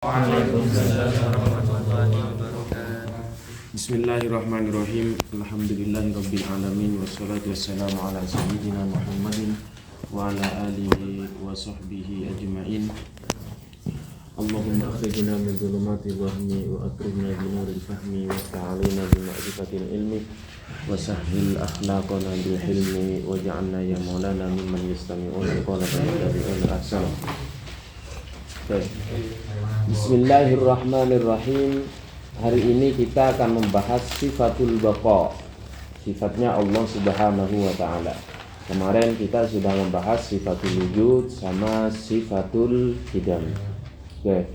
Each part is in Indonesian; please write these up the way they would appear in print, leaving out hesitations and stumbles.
Waalaikumsalam warahmatullahi wabarakatuh. Bismillahirrahmanirrahim. Alhamdulillahirabbil alamin wassalatu wassalamu ala sayyidina Muhammadin wa ala alihi wa sahbihi ajmain. Allahumma akhrijna min dhulumatil wahmi wa akrimna bi nuril fahmi wa ta'alina bi ma'rifatil ilmi wa sahhil akhlaqana bil hilmi waj'alna ya maulana mimman yastami'una al-qawla fa yattabi'una ahsana. Bismillahirrahmanirrahim. Hari ini kita akan membahas sifatul baqa, sifatnya Allah Subhanahu wa ta'ala. Kemarin kita sudah membahas sifatul wujud sama sifatul qidam. Oke.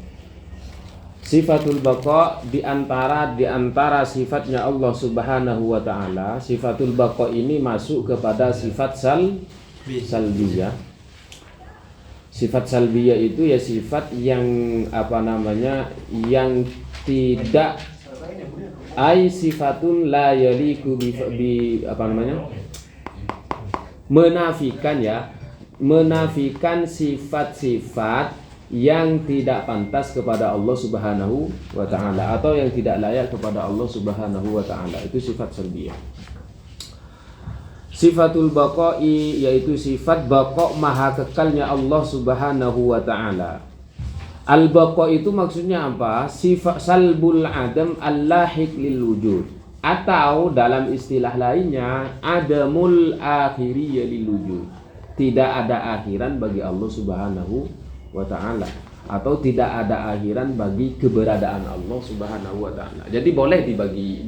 Sifatul baqa di antara sifatnya Allah Subhanahu wa ta'ala. Sifatul baqa ini masuk kepada sifat salbiyah. Sifat salbiyah itu ya sifat yang yang tidak sifatun la yaliku menafikan sifat-sifat yang tidak pantas kepada Allah Subhanahu wa ta'ala atau yang tidak layak kepada Allah Subhanahu wa ta'ala. Itu sifat salbiyah. Sifatul baqa'i yaitu sifat baqa' maha kekalnya Allah Subhanahu wa ta'ala. Al-baqa' itu maksudnya apa? Sifat salbul adam al-lahiq lil wujud, atau dalam istilah lainnya adamul akhiriyya lil wujud. Tidak ada akhiran bagi Allah Subhanahu wa ta'ala, atau tidak ada akhiran bagi keberadaan Allah Subhanahu wa ta'ala. Jadi boleh dibagi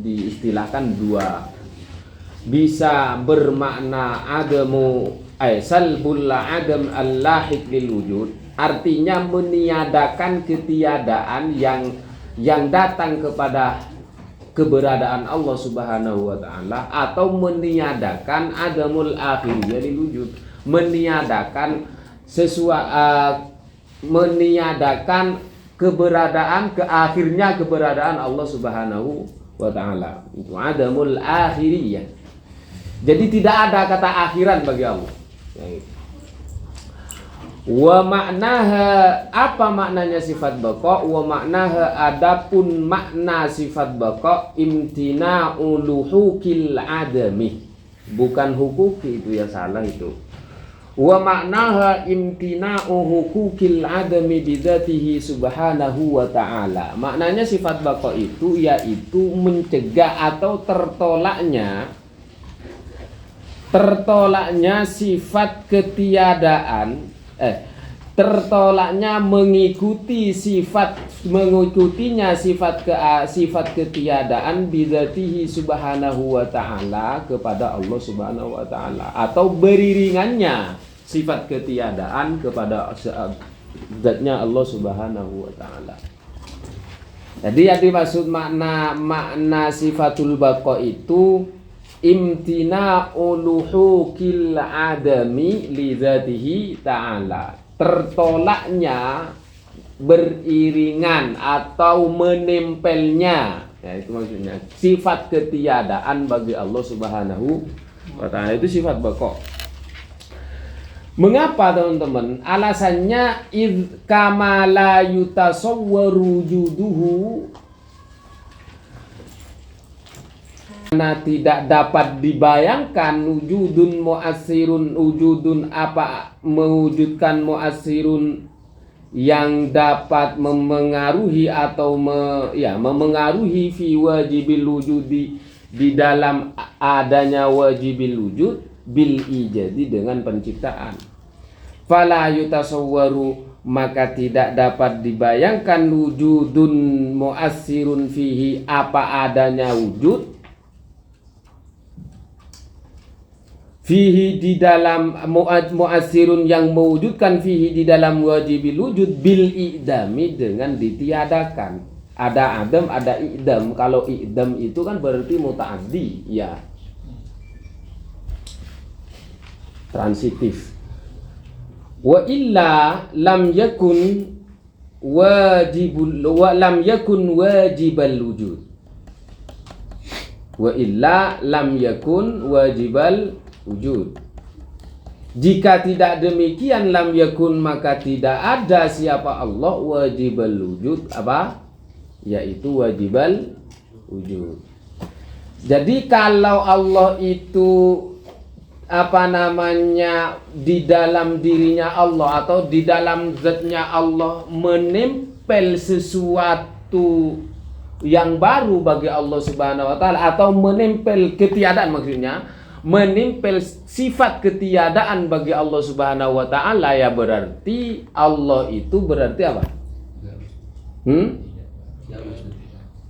diistilahkan dua. Bisa bermakna adamu salbul adam al-lahiq lil wujud, artinya meniadakan ketiadaan yang datang kepada keberadaan Allah Subhanahu wa ta'ala, atau meniadakan adamul akhiriyah lil wujud, meniadakan meniadakan akhirnya keberadaan Allah Subhanahu wa ta'ala. Itu adamul akhiriyah. Jadi tidak ada kata akhiran bagi Allah. Wa maknaha, apa maknanya sifat baqa? Wa maknaha, adapun makna sifat baqa, imtina'u luhukil adami. Bukan hukuki, itu ya salah itu. Wa maknaha imtina'u hukukil adami bidzatihi subhanahu wa ta'ala. Maknanya sifat baqa itu yaitu mencegah atau tertolaknya sifat ketiadaan, tertolaknya mengikutinya sifat ketiadaan bidzatihi subhanahu wa ta'ala kepada Allah Subhanahu wa ta'ala, atau beriringannya sifat ketiadaan kepada zatnya Allah Subhanahu wa ta'ala. Jadi yang dimaksud makna sifatul baqa itu imtina'u luhukil adami li dzatihi ta'ala, tertolaknya beriringan atau menempelnya, ya itu maksudnya sifat ketiadaan bagi Allah Subhanahu wa ta'ala. Itu sifat baqa. Mengapa teman-teman? Alasannya id kama la yutasawwaru wujuduhu, karena tidak dapat dibayangkan wujudun mu'assirun, wujudun apa mewujudkan mu'assirun yang dapat memengaruhi atau memengaruhi fi wajibil wujudi, di dalam adanya wajibil wujud, bil ijadi, dengan penciptaan. Fala yutasawwaru, maka tidak dapat dibayangkan wujudun mu'assirun fihi, apa adanya wujud fihi di dalam mu'assirun yang mewujudkan fihi di dalam wajibil wujud, bil i'dami, dengan ditiadakan. Ada adam, ada i'dam. Kalau i'dam itu kan berarti muta'addi, ya, transitif. Wa illa lam yakun wajibal wujud. Wa illa lam yakun wajibal wujud. Jika tidak demikian lam yakun maka tidak ada siapa Allah wajibal wujud apa? Yaitu wajibal wujud. Jadi kalau Allah itu apa namanya di dalam dirinya Allah atau di dalam zatnya Allah menempel sesuatu yang baru bagi Allah Subhanahu wa taala atau menempel ketiadaan, maksudnya menempel sifat ketiadaan bagi Allah Subhanahu wa taala, ya berarti Allah itu berarti apa?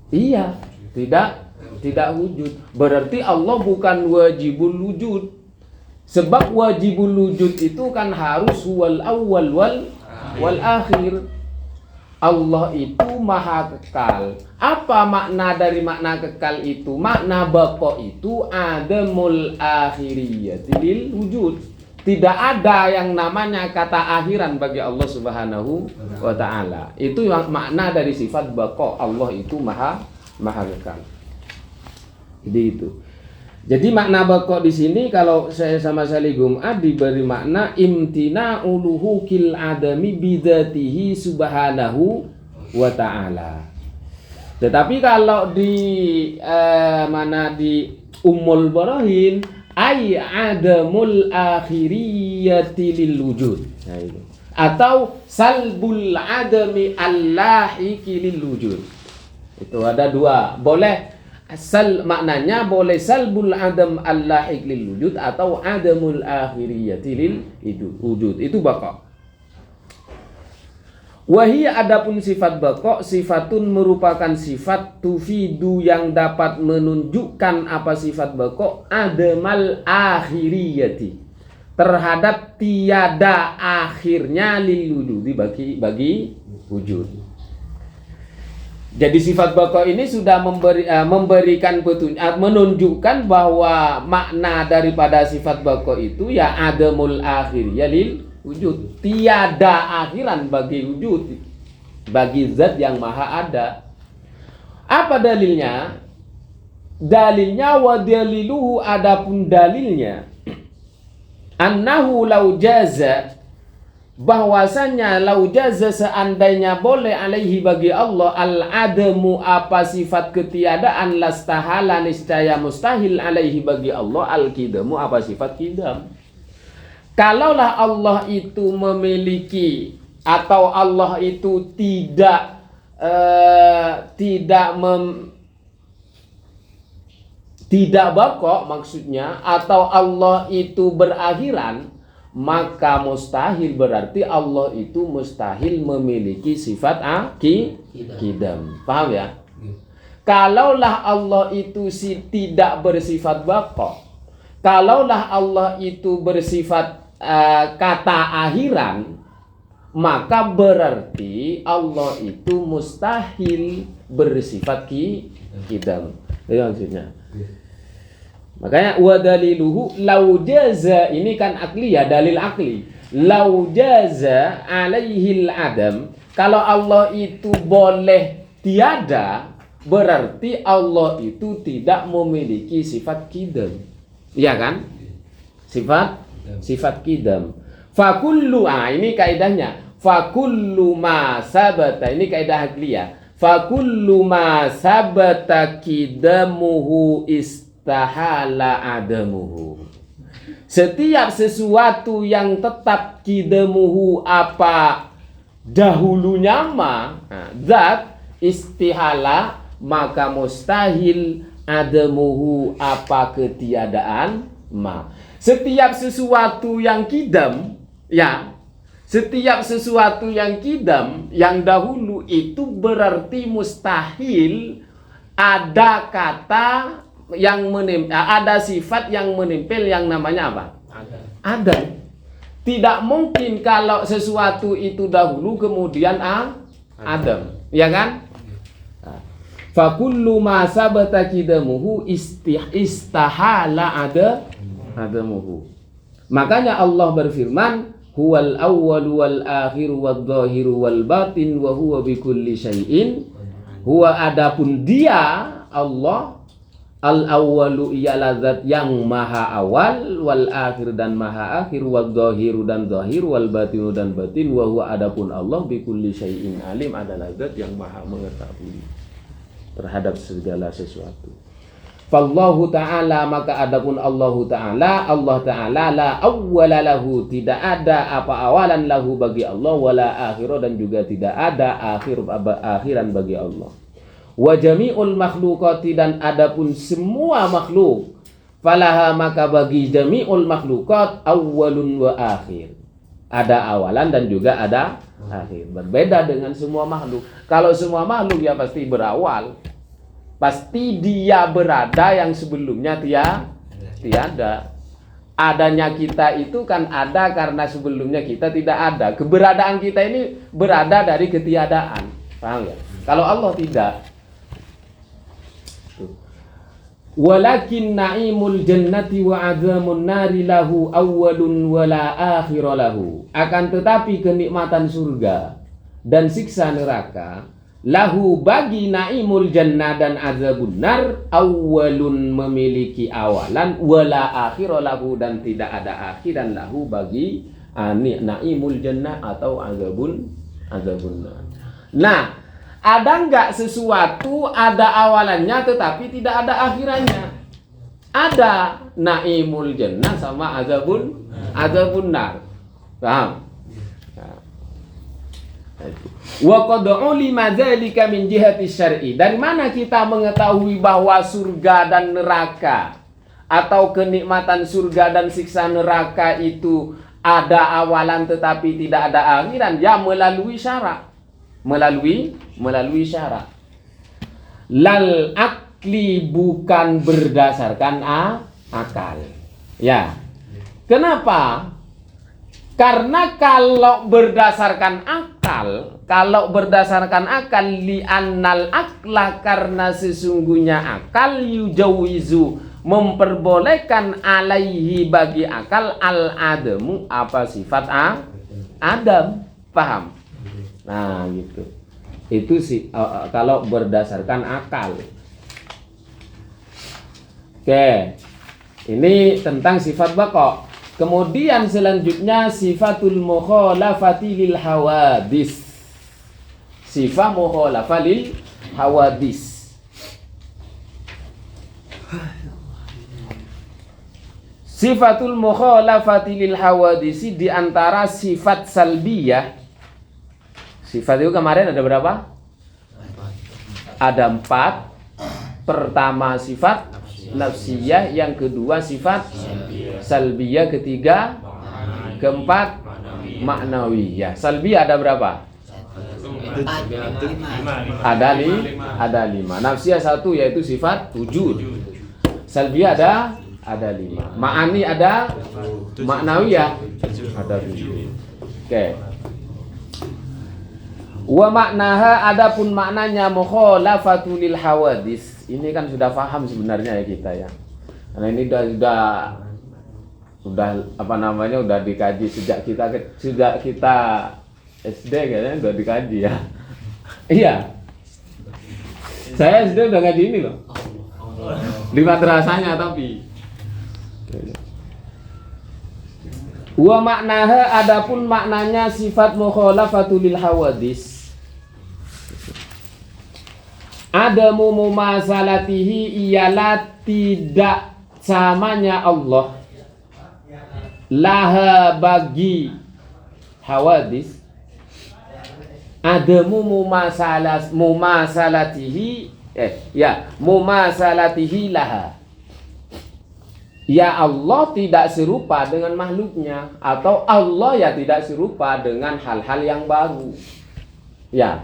Iya, tidak wujud. Berarti Allah bukan wajibul wujud. Sebab wajibul wujud itu kan harus wal awwal wal akhir. Allah itu maha kekal. Apa makna dari makna kekal itu? Makna baqa itu adamul akhiriyati lil wujud. Tidak ada yang namanya kata akhiran bagi Allah Subhanahu wa taala. Itu yang makna dari sifat baqa. Allah itu maha kekal. Jadi itu. Jadi makna baqa di sini kalau saya sama Salih Gum'ad diberi makna imtina uluhukil adami bidzatihi subhanahu wa ta'ala. Tetapi kalau di di Ummul Barahin ay adamul akhiriyati lil wujud. Nah, itu. Atau salbul adami allahiqi lil wujud. Itu ada dua. Boleh maknanya boleh salbul adam allahiq lil wujud atau adamul akhiriyati lil wujud. Itu baqa. Wahia adapun sifat baqa sifatun merupakan sifat tufidu yang dapat menunjukkan apa sifat baqa adamal akhiriyati terhadap tiada akhirnya lil wujudi bagi wujud. Jadi sifat baqa ini sudah memberikan petunjuk, menunjukkan bahwa makna daripada sifat baqa itu ya adamul akhir ya lil wujud. Tiada akhiran bagi wujud, bagi zat yang maha ada. Apa dalilnya? Dalilnya wa daliluhu adapun dalilnya annahu lau jaza bahwasanya lau jaza seandainya boleh alaihi bagi Allah al-adamu apa sifat ketiadaan lastahala niscaya mustahil alaihi bagi Allah al-kidamu apa sifat kidam. Kalaulah Allah itu memiliki atau Allah itu tidak baqa maksudnya atau Allah itu berakhiran, maka mustahil berarti Allah itu mustahil memiliki sifat kidam. Paham ya? Kalaulah Allah itu tidak bersifat baqa, kalaulah Allah itu bersifat kata akhiran, maka berarti Allah itu mustahil bersifat kidam. Itu maksudnya. Makanya wa daliluhu lau jaza, ini kan akli ya, dalil akli. Lau jaza alaihil adam, kalau Allah itu boleh tiada, berarti Allah itu tidak memiliki sifat kidam. Iya kan? Sifat kidam. Fakullu, ini kaidahnya. Fakullu ma sabata, ini kaidah akli ya. Fakullu ma sabata kidamuhu istahala adamuhu. Setiap sesuatu yang tetap kidamuhu apa dahulunya zat istihala maka mustahil adamuhu apa ketiadaan Setiap sesuatu yang kidam ya, setiap sesuatu yang kidam yang dahulu itu berarti mustahil ada kata yang ada sifat yang menempel yang namanya apa? Ada. Tidak mungkin kalau sesuatu itu dahulu kemudian adam, ya kan? Fakullu ma sabata kidamuhu istahala adamuhu. Makanya Allah berfirman, huwal awwalu wal akhiru wal zahiru wal batin wa huwa bikulli syai'in. Huwa adapun dia Allah Al-awwalu ialah zat yang maha awal, wal akhir dan maha akhir, wal zahiru dan zahir, wal batinu dan batin, wa huwa adapun Allah bikulli syai'in alim adalah zat yang maha mengetahui terhadap segala sesuatu. Fallahu ta'ala maka adapun Allah Ta'ala la awwala lahu tidak ada apa awalan lahu bagi Allah, wala akhirah dan juga tidak ada akhiran bagi Allah. Wa jami'ul makhluqati dan adapun semua makhluk, falaha maka bagi jami'ul makhluqat awwalun wa akhir. Ada awalan dan juga ada akhir. Berbeda dengan semua makhluk. Kalau semua makhluk ya pasti berawal. Pasti dia berada yang sebelumnya tiada. Adanya kita itu kan ada karena sebelumnya kita tidak ada. Keberadaan kita ini berada dari ketiadaan. Paham ya? Kalau Allah tidak. Walakin na'imul jannati wa azamun nari lahu awwalun wa la akhira lahu. Akan tetapi kenikmatan surga dan siksa neraka lahu bagi na'imul jannah dan azabun nar awwalun memiliki awalan, wa la akhira lahu dan tidak ada akhiran lahu bagi na'imul jannah atau azabun nar. Nah, ada enggak sesuatu ada awalannya tetapi tidak ada akhirannya? Ada naimul jannah sama azabun nar. Paham? Wa qad ulima dzalika min jihati syar'i. Dari mana kita mengetahui bahwa surga dan neraka atau kenikmatan surga dan siksa neraka itu ada awalan tetapi tidak ada akhiran? Ya melalui syarak. Melalui syarak. Lal akli bukan berdasarkan akal. Ya. Kenapa? Karena kalau berdasarkan akal li annal akla karena sesungguhnya akal yujawizu memperbolehkan alaihi bagi akal al adamu apa sifat adam. Paham? Nah gitu. Itu sih kalau berdasarkan akal. Oke. Ini tentang sifat baqa. Kemudian selanjutnya sifatul mukhalafati lil hawadis. Sifat mukhalafah lil hawadis. Sifatul mukhalafati lil hawadisi di antara sifat salbiyah. Sifat itu kemarin ada berapa? Ada 4. Pertama sifat nafsiyah, yang kedua sifat salbiyah, ketiga, keempat maknawiyah. Salbiyah ada berapa? Ada 5. Nafsiyah 1 yaitu sifat wujud. Salbiyah ada 5. Ma'ani ada, maknawiyah ada 7. Oke. Wa maknaha adapun maknanya mukhalafatu lil hawadis. Ini kan sudah paham sebenarnya ya kita ya. Karena ini sudah apa namanya udah dikaji sejak kita SD kayaknya udah dikaji ya. Iya. Saya SD udah ngaji ini loh. Di madrasahnya tapi. Wa maknaha adapun maknanya sifat mukhalafatu lil hawadis. Adamu mumasalatihi ialah tidak samanya Allah laha bagi hawadis. Adamu mumasalatihi laha. Ya Allah tidak serupa dengan makhluknya, atau Allah ya tidak serupa dengan hal-hal yang baru. Ya.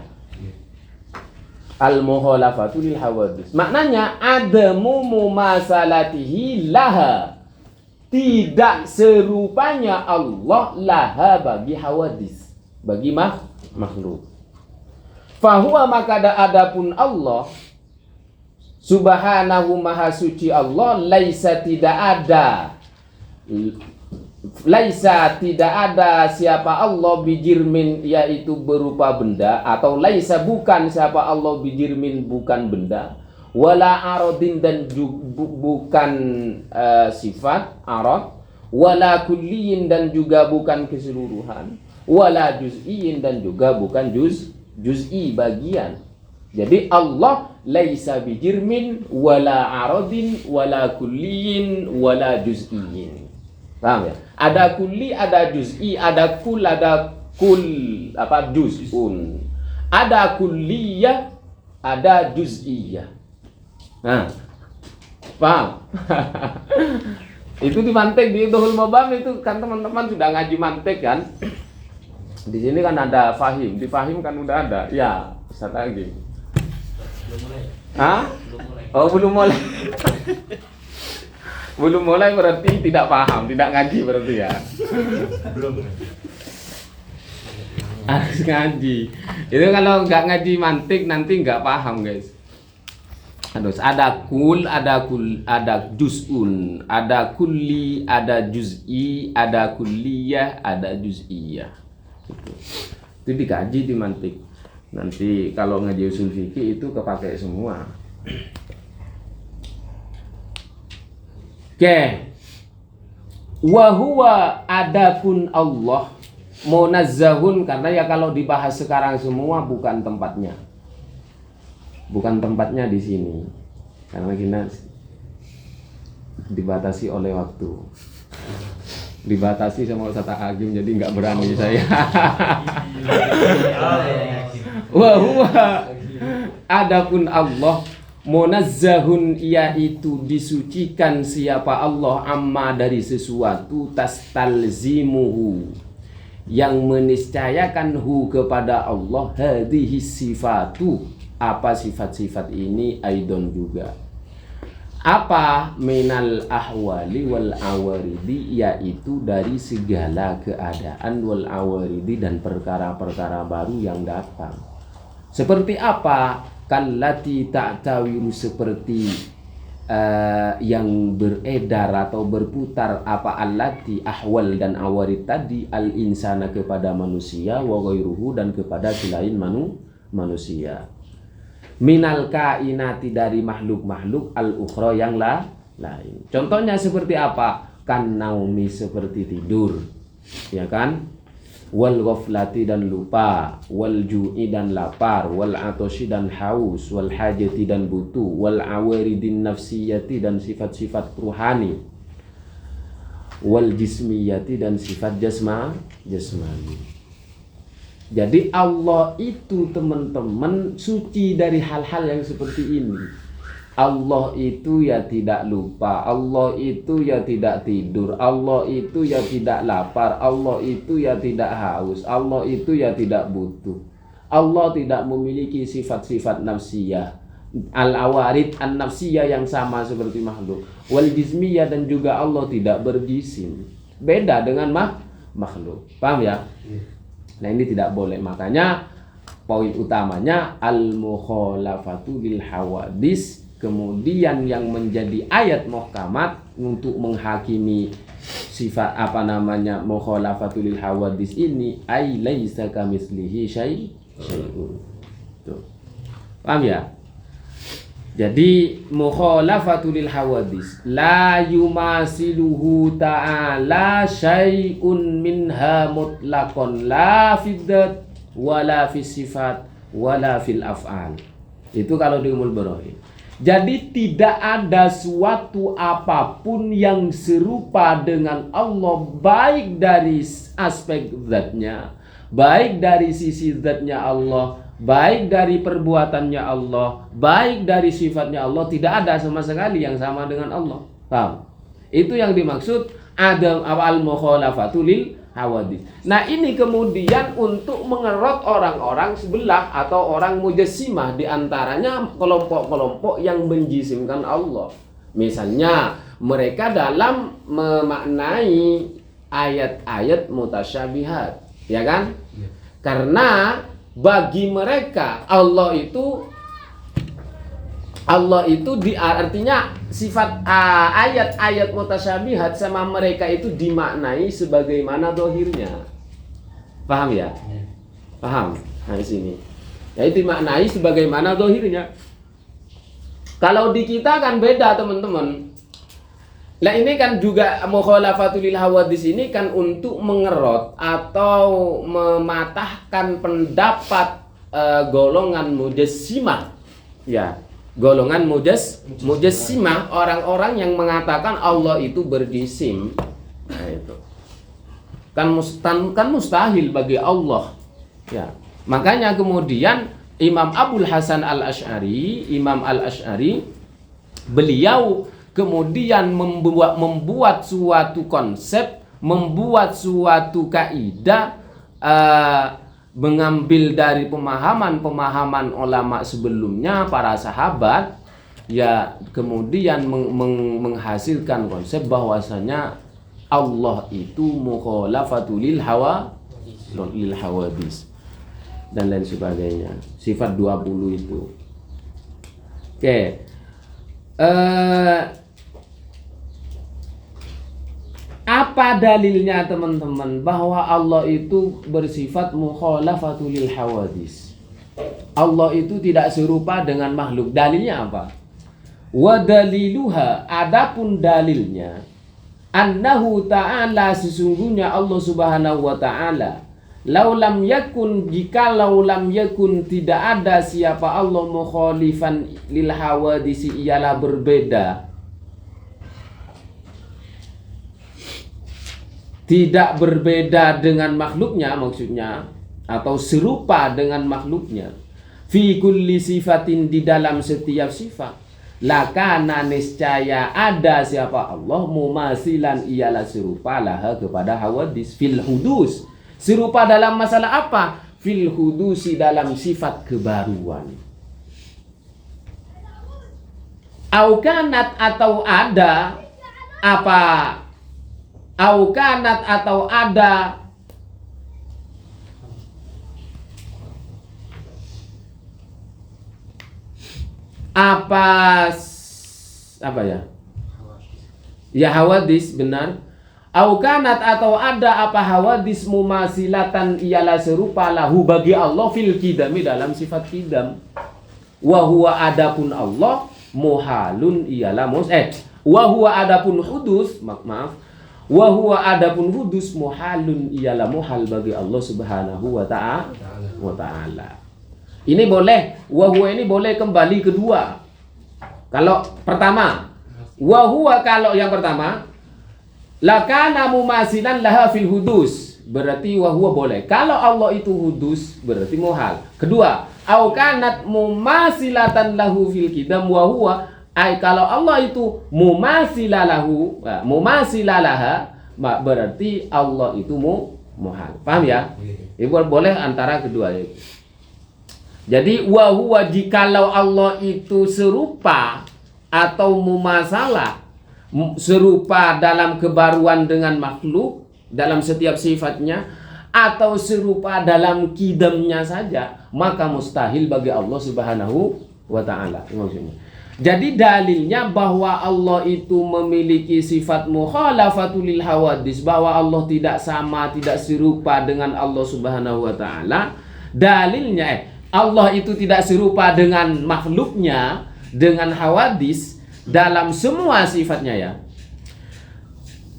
Al-mukhalafatu lil hawadis. Maknanya adamu mumasalatihi laha. Tidak serupanya Allah laha bagi hawadis, bagi makhluk. Fahuwa maka adapun Allah subhanahu maha suci Allah laisa tidak ada siapa Allah bijirmin yaitu berupa benda, atau laisa bukan siapa Allah bijirmin bukan benda, wala aradin dan bukan sifat arad, wala kulliyin dan juga bukan keseluruhan, wala juz'iyin dan juga bukan juz'i bagian. Jadi Allah laisa bijirmin wala aradin wala kulliyin wala juz'iyin. Paham ya? Ada kulli, ada juz'i, ada kul juz'un. Ada kulliyah, ada juz'iyah. Nah, paham? Itu di mantek di Dhuhul Mabam itu kan teman-teman sudah ngaji mantek kan? Di sini kan ada fahim, di fahim kan udah ada. Ya, Ustaz lagi. Belum mulai. Hah? Belum mulai. Oh, belum mulai. Belum mulai berarti tidak paham, tidak ngaji berarti ya. Belum. Harus ngaji. Itu kalau nggak ngaji mantik nanti nggak paham, guys. Harus ada ada juz'un, ada kulli, ada juz'i, ada kulliyah, ada juz'iyah. Itu dikaji di mantik. Nanti kalau ngaji usul fikih itu kepakai semua. Oke. Wa huwa adapun Allah munazzahun, karena ya kalau dibahas sekarang semua bukan tempatnya. Bukan tempatnya di sini. Karena kita dibatasi oleh waktu. Dibatasi sama Ustaz Agim jadi nggak berani saya. Wa huwa adapun Allah munazzahun, yaitu disucikan siapa Allah amma dari sesuatu tastalzimuhu yang meniscayakan hu kepada Allah hadhihi sifatu, apa sifat-sifat ini aidon juga apa minal ahwali wal awaridi, yaitu dari segala keadaan wal awaridi dan perkara-perkara baru yang datang. Seperti apa? Kallati ta'tawiru, seperti yang beredar atau berputar apa allati ahwal dan awarid tadi al insana kepada manusia wa ghairuhu dan kepada selain manusia. Minal kainati dari makhluk-makhluk al-ukhra yang lain. Contohnya seperti apa? Kan naumi, seperti tidur, ya kan? Wal ghaflati dan lupa, wal ju'i dan lapar, wal atoshi dan haus, wal hajati dan butuh, wal awaridin nafsiyati dan sifat-sifat ruhani, wal jismiyati dan sifat jasmani. Jadi Allah itu teman-teman suci dari hal-hal yang seperti ini. Allah itu ya tidak lupa, Allah itu ya tidak tidur, Allah itu ya tidak lapar, Allah itu ya tidak haus, Allah itu ya tidak butuh. Allah tidak memiliki sifat-sifat nafsiyah, al-awarid an-nafsiyah yang sama seperti makhluk. Wal jismiyah, dan juga Allah tidak berjisim. Beda dengan makhluk. Paham ya? Nah, ini tidak boleh. Makanya poin utamanya al-mukhalafatu lil hawadis. Kemudian yang menjadi ayat muhkamat untuk menghakimi sifat mukhalafatu lil hawadis ini ai laisa kamitslihi syai'un. Tuh. Paham ya? Jadi mukhalafatu lil hawadis la yumasiluhu ta'ala syai'un minha mutlaqan la fid dzat wala fis sifat wala fil af'al. Itu kalau di Ummul Barahin. Jadi tidak ada suatu apapun yang serupa dengan Allah, baik dari aspek zatnya, baik dari sisi zatnya Allah, baik dari perbuatannya Allah, baik dari sifatnya Allah. Tidak ada sama sekali yang sama dengan Allah. Paham? Itu yang dimaksud adam al-mukhalafatu lil hawadis. Nah, ini kemudian untuk mengerot orang-orang sebelah atau orang mujassimah, di antaranya kelompok-kelompok yang menjisimkan Allah. Misalnya mereka dalam memaknai ayat-ayat mutasyabihat, ya kan? Karena bagi mereka Allah itu artinya sifat ayat-ayat mutasyabihat sama mereka itu dimaknai sebagaimana dohirnya. Paham ya? Paham? Nah, di sini. Jadi dimaknai sebagaimana dohirnya. Kalau di kita kan beda teman-teman. Nah ini kan juga mukhalafatul hawadis ini kan untuk mengerot atau mematahkan pendapat golongan mujassimah. Ya, golongan mujassimah, orang-orang yang mengatakan Allah itu berjisim. Nah itu. Kan mustahil bagi Allah. Ya. Makanya kemudian Imam Abul Hasan Al-Asy'ari, beliau kemudian membuat suatu konsep, membuat suatu kaidah, mengambil dari pemahaman ulama sebelumnya, para sahabat, ya kemudian menghasilkan konsep bahwasanya Allah itu mukhalafatul lil hawadis dan lain sebagainya. Sifat 20 itu. Oke. Apa dalilnya teman-teman bahwa Allah itu bersifat mukhalafatul lil hawadis? Allah itu tidak serupa dengan makhluk. Dalilnya apa? Wa daliluha, adapun dalilnya, annahu ta'ala, sesungguhnya Allah Subhanahu wa ta'ala, laulam yakun, jika laulam yakun tidak ada siapa Allah mukhalifan lil hawadisi, ialah berbeda, tidak berbeda dengan makhluknya maksudnya, atau serupa dengan makhluknya, fi kulli sifatin, di dalam setiap sifat, lakana niscaya ada siapa Allah mumasilan, ialah serupa laha kepada hawadis, fil hudus, serupa dalam masalah apa? Fil hudusi, dalam sifat kebaruan. Aukanat, atau ada apa? Aukanat, atau ada apa ya? Ya hawadis, benar. Aukanat, atau ada apa hawadis mumasilatan, ialah serupa lahu bagi Allah, fil kidami, dalam sifat kidam. Wa huwa, adapun Allah, muhalun, ialah wa huwa, adapun hudus, maaf. Wa huwa, adapun hudus, muhalun, ialah muhal bagi Allah Subhanahu wa ta'ala. Ini boleh, wa huwa ini boleh kembali kedua. Kalau pertama, wa huwa, kalau yang pertama, lakana mumasilan laha fil hudus, berarti wa huwa boleh. Kalau Allah itu hudus, berarti muhal. Kedua, au kanat mumasilatan lahu fil kidam wa huwa, kalau Allah itu mumasilalahu, mumasilalaha, berarti Allah itu muhal. Paham ya? Ini boleh antara kedua itu. Jadi wa huwa, jikalau Allah itu serupa atau mumasalah, serupa dalam kebaruan dengan makhluk dalam setiap sifatnya, atau serupa dalam kidamnya saja, maka mustahil bagi Allah Subhanahu wa ta'ala. Maksudnya, jadi dalilnya bahwa Allah itu memiliki sifat mukhalafatul lil hawadis, bahwa Allah tidak sama, tidak serupa dengan Allah Subhanahu wa ta'ala. Dalilnya Allah itu tidak serupa dengan makhluknya, dengan hawadis dalam semua sifatnya ya.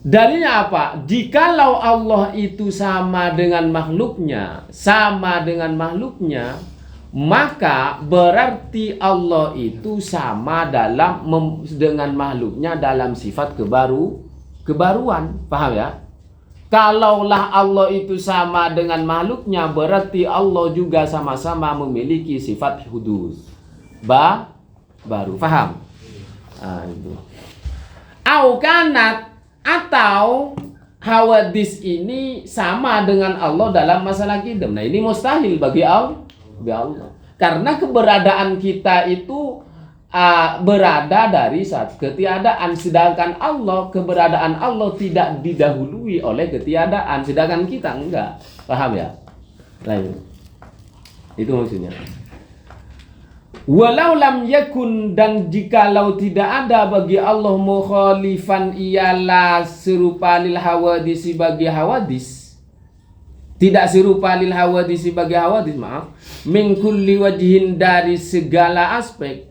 Dalilnya apa? Jikalau Allah itu sama dengan makhluknya, maka berarti Allah itu sama dengan makhluknya dalam sifat kebaruan. Paham ya? Kalaulah Allah itu sama dengan makhluknya, berarti Allah juga sama-sama memiliki sifat hudus, baru. Paham? Itu. Aukanat, atau hawadis ini sama dengan Allah dalam masalah kidam. Nah ini mustahil bagi Allah. Karena keberadaan kita itu berada dari saat ketiadaan, sedangkan Allah, keberadaan Allah tidak didahului oleh ketiadaan, sedangkan kita enggak. Paham ya? Lain. Itu maksudnya. Walau lam yakun, dan jikalau tidak ada bagi Allah mukhalifan, ialah serupa lil hawadisi bagi hawadis, tidak serupa lil hawadisi bagi hawadis, maaf, min kulli wajhin, dari segala aspek,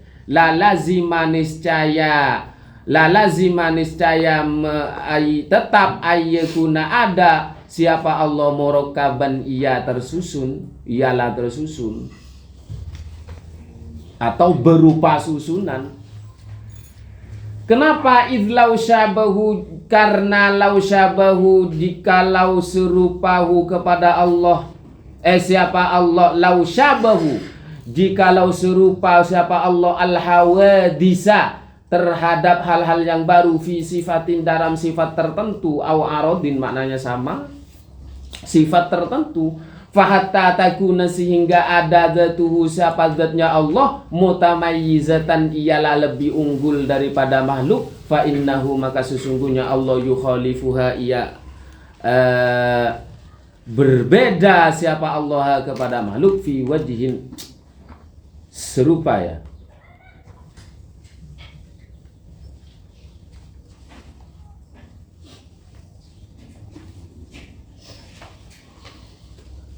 tetap ayyakuna ada siapa Allah murakkaban ia tersusun, ialah tersusun atau berupa susunan. Kenapa idlau syabahu? Karena lau syabahu, jikalau serupahu kepada Allah, siapa Allah, lau syabahu, jikalau serupa siapa Allah al-hawadisa terhadap hal-hal yang baru, fi sifatin dalam sifat tertentu, au arodin maknanya sama, sifat tertentu, fahatta takuna sehingga ada zatuhu siapa zatnya Allah mutamayyizatan ialah lebih unggul daripada makhluk, fa innahu maka sesungguhnya Allah yukhalifuha ia berbeda siapa Allah kepada makhluk fi wajhin serupa ya.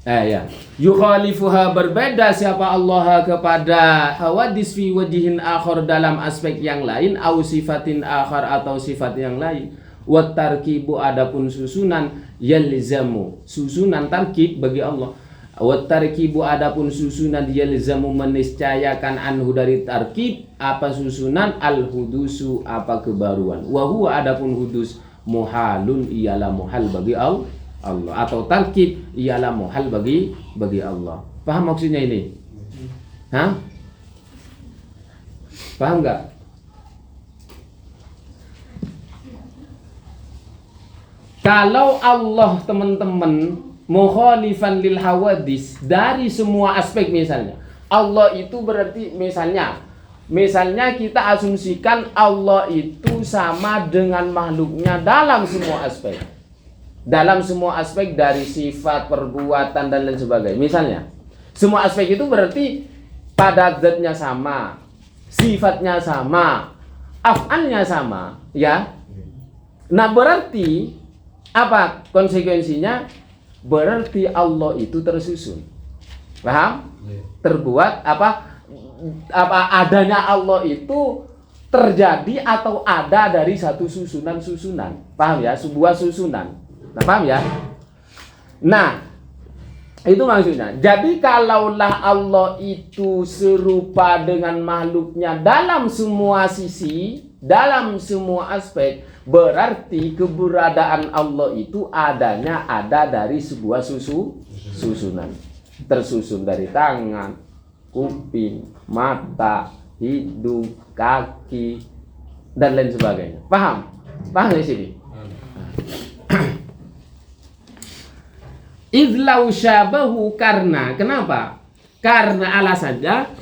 Ya. Yukhalifuha berbeda siapa Allah kepada hawadis fi wajhin akhar dalam aspek yang lain, au sifatin akhar atau sifat yang lain. Wa tarkibu adapun susunan yalzamu, susunan tarkib bagi Allah. Wa tarkibu adapun susunan yalzamu meniscayakan anhu dari tarkib apa susunan, al hudusu apa kebaruan. Wa huwa adapun hudus muhalun ialah muhal bagi Allah atau tarkib ialah muhal bagi Allah. Paham maksudnya ini? Hah? Paham nggak? Kalau Allah teman-teman mukhalifan lil hawadis dari semua aspek, misalnya Allah itu berarti misalnya kita asumsikan Allah itu sama dengan makhluknya dalam semua aspek. Dalam semua aspek dari sifat, perbuatan dan lain sebagainya. Misalnya, semua aspek itu berarti pada zatnya sama, sifatnya sama, af'alnya sama, ya. Nah, berarti apa konsekuensinya? Berarti Allah itu tersusun. Paham? Terbuat apa adanya Allah itu terjadi atau ada dari satu susunan-susunan. Paham ya? Sebuah susunan. Nah, paham ya? Nah, itu maksudnya. Jadi kalaulah Allah itu serupa dengan makhluknya dalam semua sisi, dalam semua aspek, berarti keberadaan Allah itu ada dari sebuah susunan. Tersusun dari tangan, kuping, mata, hidung, kaki, dan lain sebagainya. Paham? Paham di sini? Idlau syabahu, karena kenapa? Karena alasannya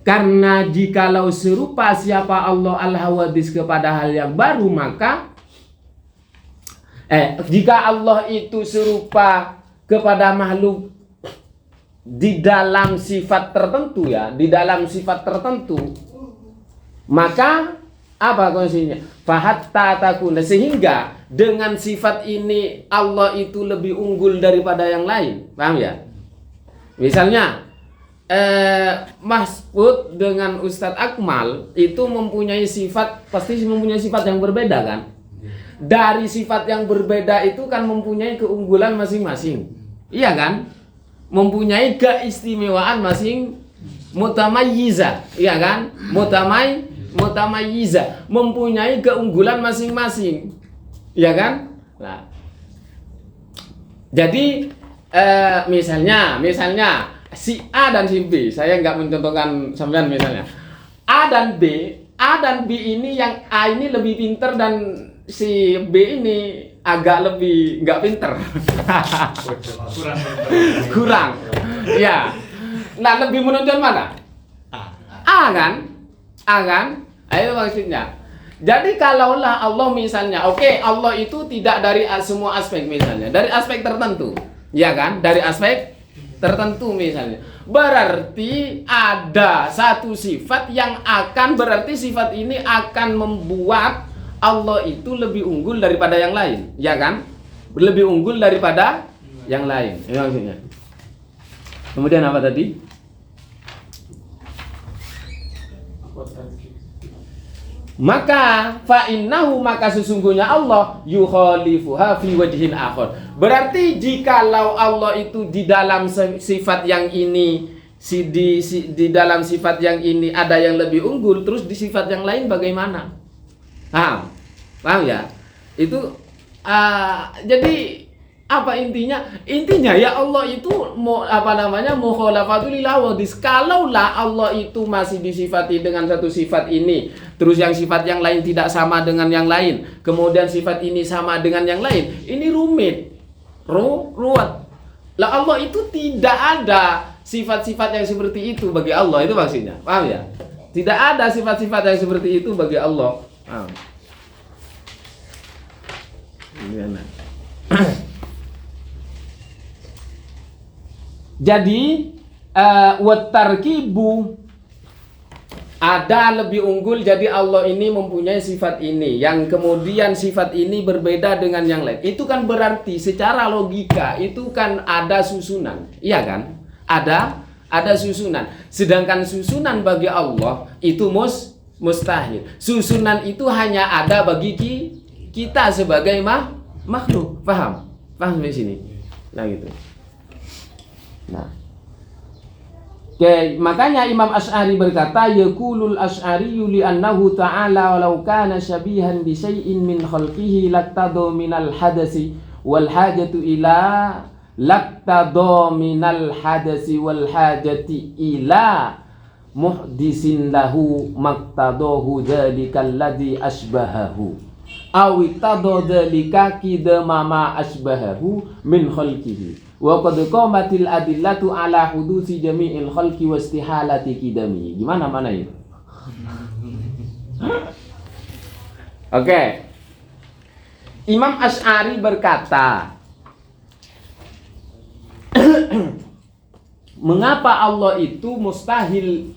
karena jikalau serupa siapa Allah al-hawadis kepada hal yang baru, maka jika Allah itu serupa kepada makhluk di dalam sifat tertentu ya, di dalam sifat tertentu, maka apa konsekuensinya? Fahatta takuna, sehingga dengan sifat ini Allah itu lebih unggul daripada yang lain. Paham ya? Misalnya Mahfud dengan Ustadz Akmal itu mempunyai sifat, pasti mempunyai sifat yang berbeda kan? Dari sifat yang berbeda itu kan mempunyai keunggulan masing-masing. Iya kan? Mempunyai keistimewaan masing, mutamayyiza, iya kan? Mutamayyiza, mempunyai keunggulan masing-masing. Ya kan? Nah, jadi misalnya si A dan si B, saya nggak mencontohkan sampean misalnya A dan B ini yang A ini lebih pinter dan si B ini agak lebih nggak pinter. Kurang. Ya. Nah, lebih menonjol mana? A kan? Ayo maksudnya. Jadi kalaulah Allah misalnya, Allah itu tidak dari semua aspek misalnya, dari aspek tertentu, ya kan? Dari aspek tertentu misalnya, berarti ada satu sifat yang berarti sifat ini akan membuat Allah itu lebih unggul daripada yang lain, ya kan? Lebih unggul daripada yang lain, ya maksudnya. Kemudian apa tadi? Maka fa innahu, maka sesungguhnya Allah yukhalifuha fi wajhin akhar. Berarti jikalau Allah itu di dalam sifat yang ini di dalam sifat yang ini ada yang lebih unggul, terus di sifat yang lain bagaimana? Paham? Paham ya? Itu jadi apa intinya? Intinya ya Allah itu mukhalafatul lil hawadis. Kalaulah Allah itu masih disifati dengan satu sifat ini, terus yang sifat yang lain tidak sama dengan yang lain, kemudian sifat ini sama dengan yang lain, ini rumit, ruwet. Lah Allah itu tidak ada sifat-sifat yang seperti itu bagi Allah, itu maksudnya. Paham ya? Tidak ada sifat-sifat yang seperti itu bagi Allah. Paham? Gimana? Jadi watarkibu ada lebih unggul, jadi Allah ini mempunyai sifat ini yang kemudian sifat ini berbeda dengan yang lain. Itu kan berarti secara logika itu kan ada susunan. Iya kan? Ada susunan. Sedangkan susunan bagi Allah itu mustahil. Susunan itu hanya ada bagi kita sebagai makhluk. Paham? Paham di sini? Nah gitu. Nah, makanya Imam Asy'ari berkata, yaqulul Asy'ari li'annahu ta'ala walau kana syabihan bi syai'in min khalqihi laktadu minal hadasi wal hajatu ila muhdisin lahu maktadahu dzalikal ladzi asbahahu aw ittadu dzalika kidama asbahahu min khalqihi. Wa qad qamatil adillatu ala hudusi jami'il khalqi wa istihalati kidami. Gimana mana itu? Oke. Imam Asy'ari berkata, mengapa Allah itu mustahil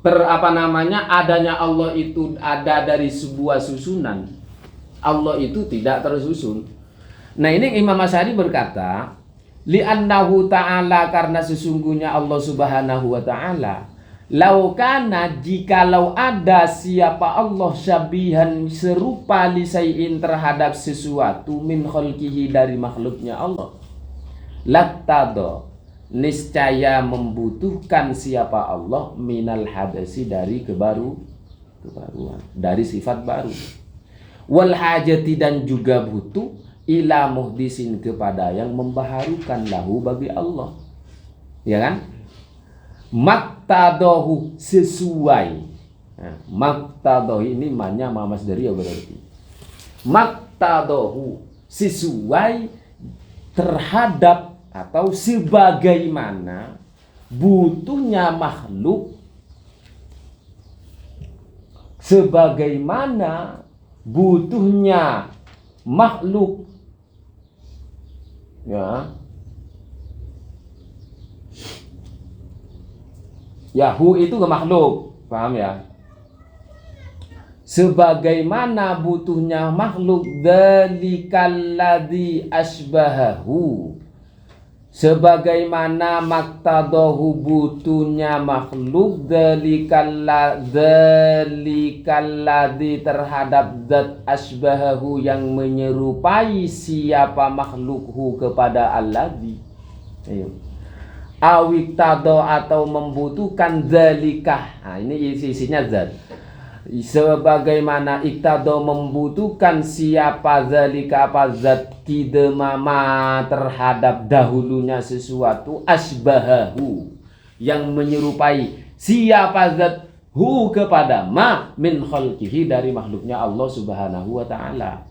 adanya Allah itu ada dari sebuah susunan. Allah itu tidak tersusun. Nah ini Imam Asy'ari berkata, li'annahu ta'ala, karena sesungguhnya Allah subhanahu wa ta'ala, laukana, jikalau ada siapa Allah syabihan serupa lisai'in terhadap sesuatu min khalqihi dari makhluknya Allah, laktado, niscaya membutuhkan siapa Allah minal hadasi dari kebaruan, dari sifat baru, wal hajati, dan juga butuh ila muhdisin, kepada yang membaharukan lahu bagi Allah, ya kan? Maktadohu, sesuai. Nah, maktadohu ini maknanya masdari ya berarti. Maktadohu, sesuai terhadap atau sebagaimana butuhnya makhluk, sebagaimana butuhnya makhluk, ya, Yahu itu ke makhluk, paham ya? Sebagaimana butuhnya makhluk, dzalikalladzi asbahahu, sebagaimana maktadohu butuhnya makhluk, dzalikalladzi terhadap zat asbahahu yang menyerupai siapa makhlukhu kepada alladzi. Ayo. Awiktado, atau membutuhkan zalikah. Nah, ini isinya zat. Sebagaimana iktado membutuhkan siapa zalika, apa zat, kidemama terhadap dahulunya sesuatu, asbahahu yang menyerupai siapa zat, hu kepada ma min khalqihi dari makhluknya Allah subhanahu wa ta'ala.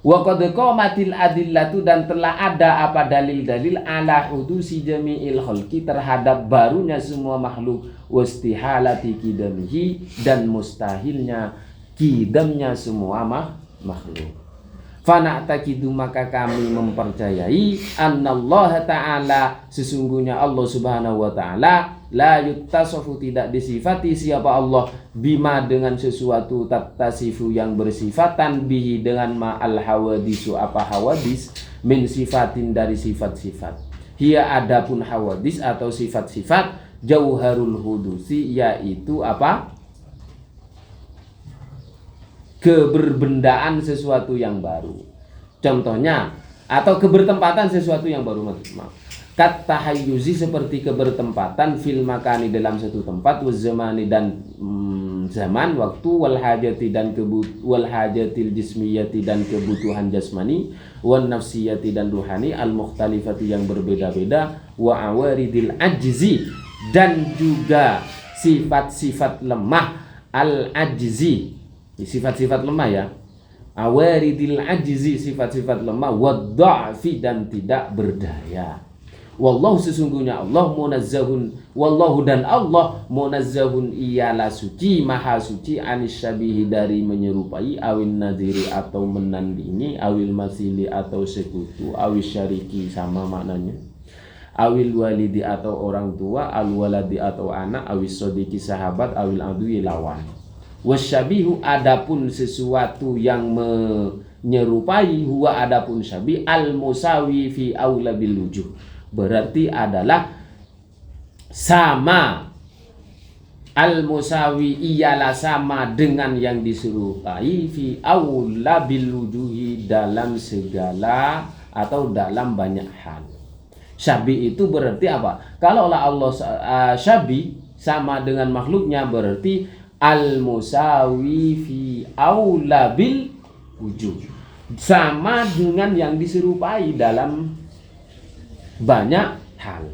Wa qad qamatil adillatu, dan telah ada apa dalil-dalil ala hudusi jami'il khalqi terhadap barunya semua makhluk, wastihalati kidamihi, dan mustahilnya kidamnya semua makhluk. Fana'taqidu, maka kami mempercayai, annallaha ta'ala, sesungguhnya Allah subhanahu wa ta'ala, la yuttasafu, tidak disifati siapa Allah, bima dengan sesuatu, tattasifu yang bersifatan, bihi dengan ma al hawadisu apa hawadis, min sifatin dari sifat-sifat, Hiya adapun hawadis atau sifat-sifat jauharul hudusi, yaitu apa? Keberbendaan sesuatu yang baru. Contohnya, atau kebertempatan sesuatu yang baru, maaf. Kat tahayyuzi, seperti kebertempatan fil makani, dalam satu tempat, wal zamani, dan zaman, waktu, wal hajati, dan wal hajatil jismiyati, dan kebutuhan jasmani, wan nafsiyati, dan ruhani, al mukhtalifati, yang berbeda-beda, wa awaridil ajzi, dan juga sifat-sifat lemah, al ajzi, sifat-sifat lemah ya, awaridil ajzi, sifat-sifat lemah, wad dha'fi, dan tidak berdaya. Wallahu, sesungguhnya Allah, munazzahun, wallahu, dan Allah, munazzahun, ialah suci, maha suci, anis syabihi, dari menyerupai, awil nadhiri, atau menandingi, awil masili, atau sekutu, awil syariki, sama maknanya, awil walidi, atau orang tua, al waladi, atau anak, awil sodiki, sahabat, awil adui, lawan. Wasyabihu, adapun sesuatu yang menyerupai, huwa, adapun syabi, al musawi fi aula bil wujuh, berarti adalah sama. Al musawi, ialah sama dengan yang diserupai, fi aula bil wujuhi, dalam segala atau dalam banyak hal. Syabi itu berarti apa? Kalau Allah syabi, sama dengan makhluknya, berarti al musawi fi aula bil wujuh, sama dengan yang diserupai dalam banyak hal,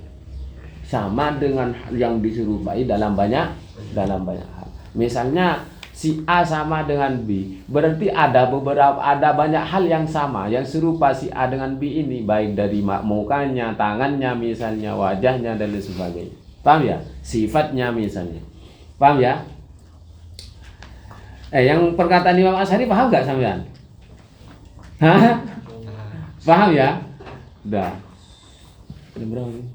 sama dengan yang diserupai dalam banyak hal. Misalnya si A sama dengan B, berarti ada banyak hal yang sama, yang serupa si A dengan B ini, baik dari mukanya, tangannya, misalnya wajahnya, dan lain sebagainya. Paham ya? Sifatnya misalnya. Paham ya? Yang perkataan Imam Asy'ari paham nggak sampean? Hah? Paham ya? Udah. Jam berapa ini?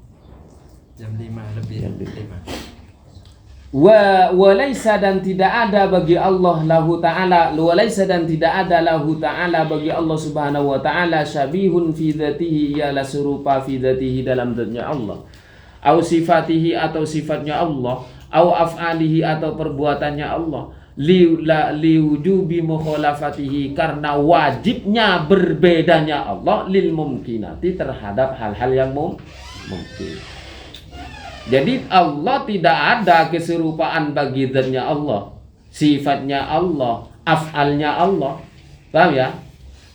Jam 5 lebih. Jam 5. Walaisa, dan tidak ada bagi Allah, lahu ta'ala, walaisa, dan tidak ada lahu ta'ala bagi Allah subhanahu wa ta'ala, syabihun fi dzatihi, ialah serupa fi dzatihi, dalam zatnya Allah, au sifatihi, atau sifatnya Allah, au af'alihi, atau perbuatannya Allah, liwujubi mukhalafatihi, karena wajibnya berbedanya Allah, lil mumkinati, terhadap hal-hal yang mungkin. Jadi Allah tidak ada keserupaan bagi zatnya Allah, sifatnya Allah, af'alnya Allah. Paham ya?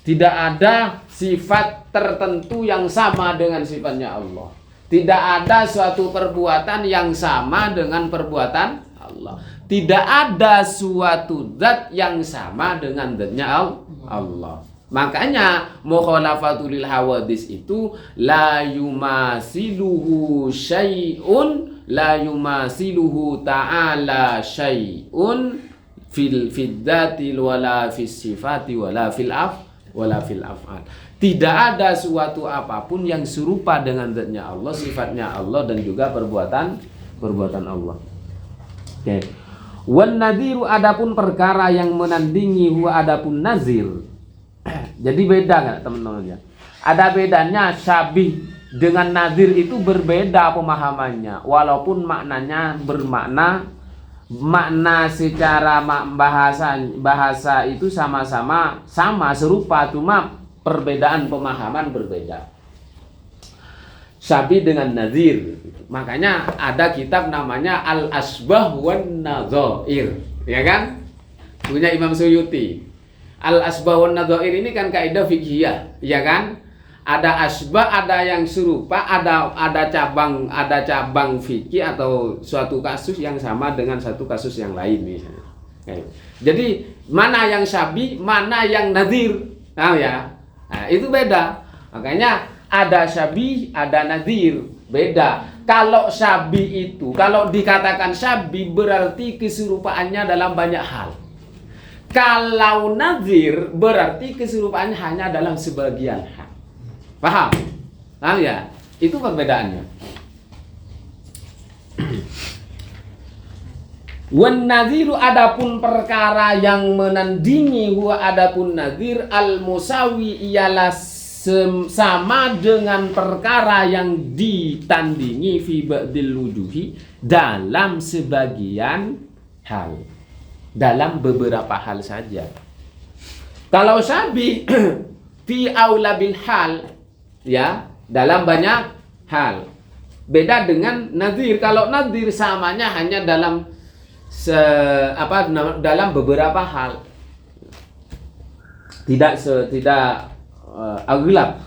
Tidak ada sifat tertentu yang sama dengan sifatnya Allah. Tidak ada suatu perbuatan yang sama dengan perbuatan Allah. Tidak ada suatu zat yang sama dengan zatnya Allah. Makanya mukhalafatul hawadis itu la yumasiluhu syai'un, la yumasiluhu ta'ala syai'un fil dzati wala fis sifati wala fil af'al. Tidak ada suatu apapun yang serupa dengan zatnya Allah, sifatnya Allah, dan juga perbuatan Allah. Oke. Wan nadhiru, adapun perkara yang menandingi, huwa, adapun nazir. Jadi beda nggak teman-teman ya? Ada bedanya. Syabih dengan nazir itu berbeda pemahamannya, walaupun maknanya makna secara bahasa itu sama serupa, cuma perbedaan pemahaman berbeda. Syabih dengan nazir. Makanya ada kitab namanya Al-Asbah wan Nadhair, ya kan? Punya Imam Suyuti. Al-Asbah wan Nadhair ini kan kaidah fiqhiyah, ya kan? Ada asbah, ada yang serupa, ada cabang fikih atau suatu kasus yang sama dengan satu kasus yang lain misalnya. Jadi mana yang syabih, mana yang nazir. Tahu ya? Nah, itu beda. Makanya ada syabih, ada nazir, beda. Kalau syabih itu, kalau dikatakan syabih berarti keserupaannya dalam banyak hal. Kalau nazir berarti keserupaannya hanya dalam sebagian hal. Paham? Paham ya? Itu perbedaannya. Wan nadhiru, adapun perkara yang menandingi, huwa, adapun nadhir, al musawi, ialah sama dengan perkara yang ditandingi fi ba'dil wujuhi dalam sebagian hal, dalam beberapa hal saja. Kalau syabi fi aula bil hal, ya, dalam banyak hal. Beda dengan nazir. Kalau nazir samanya hanya dalam dalam beberapa hal. Tidak aglab.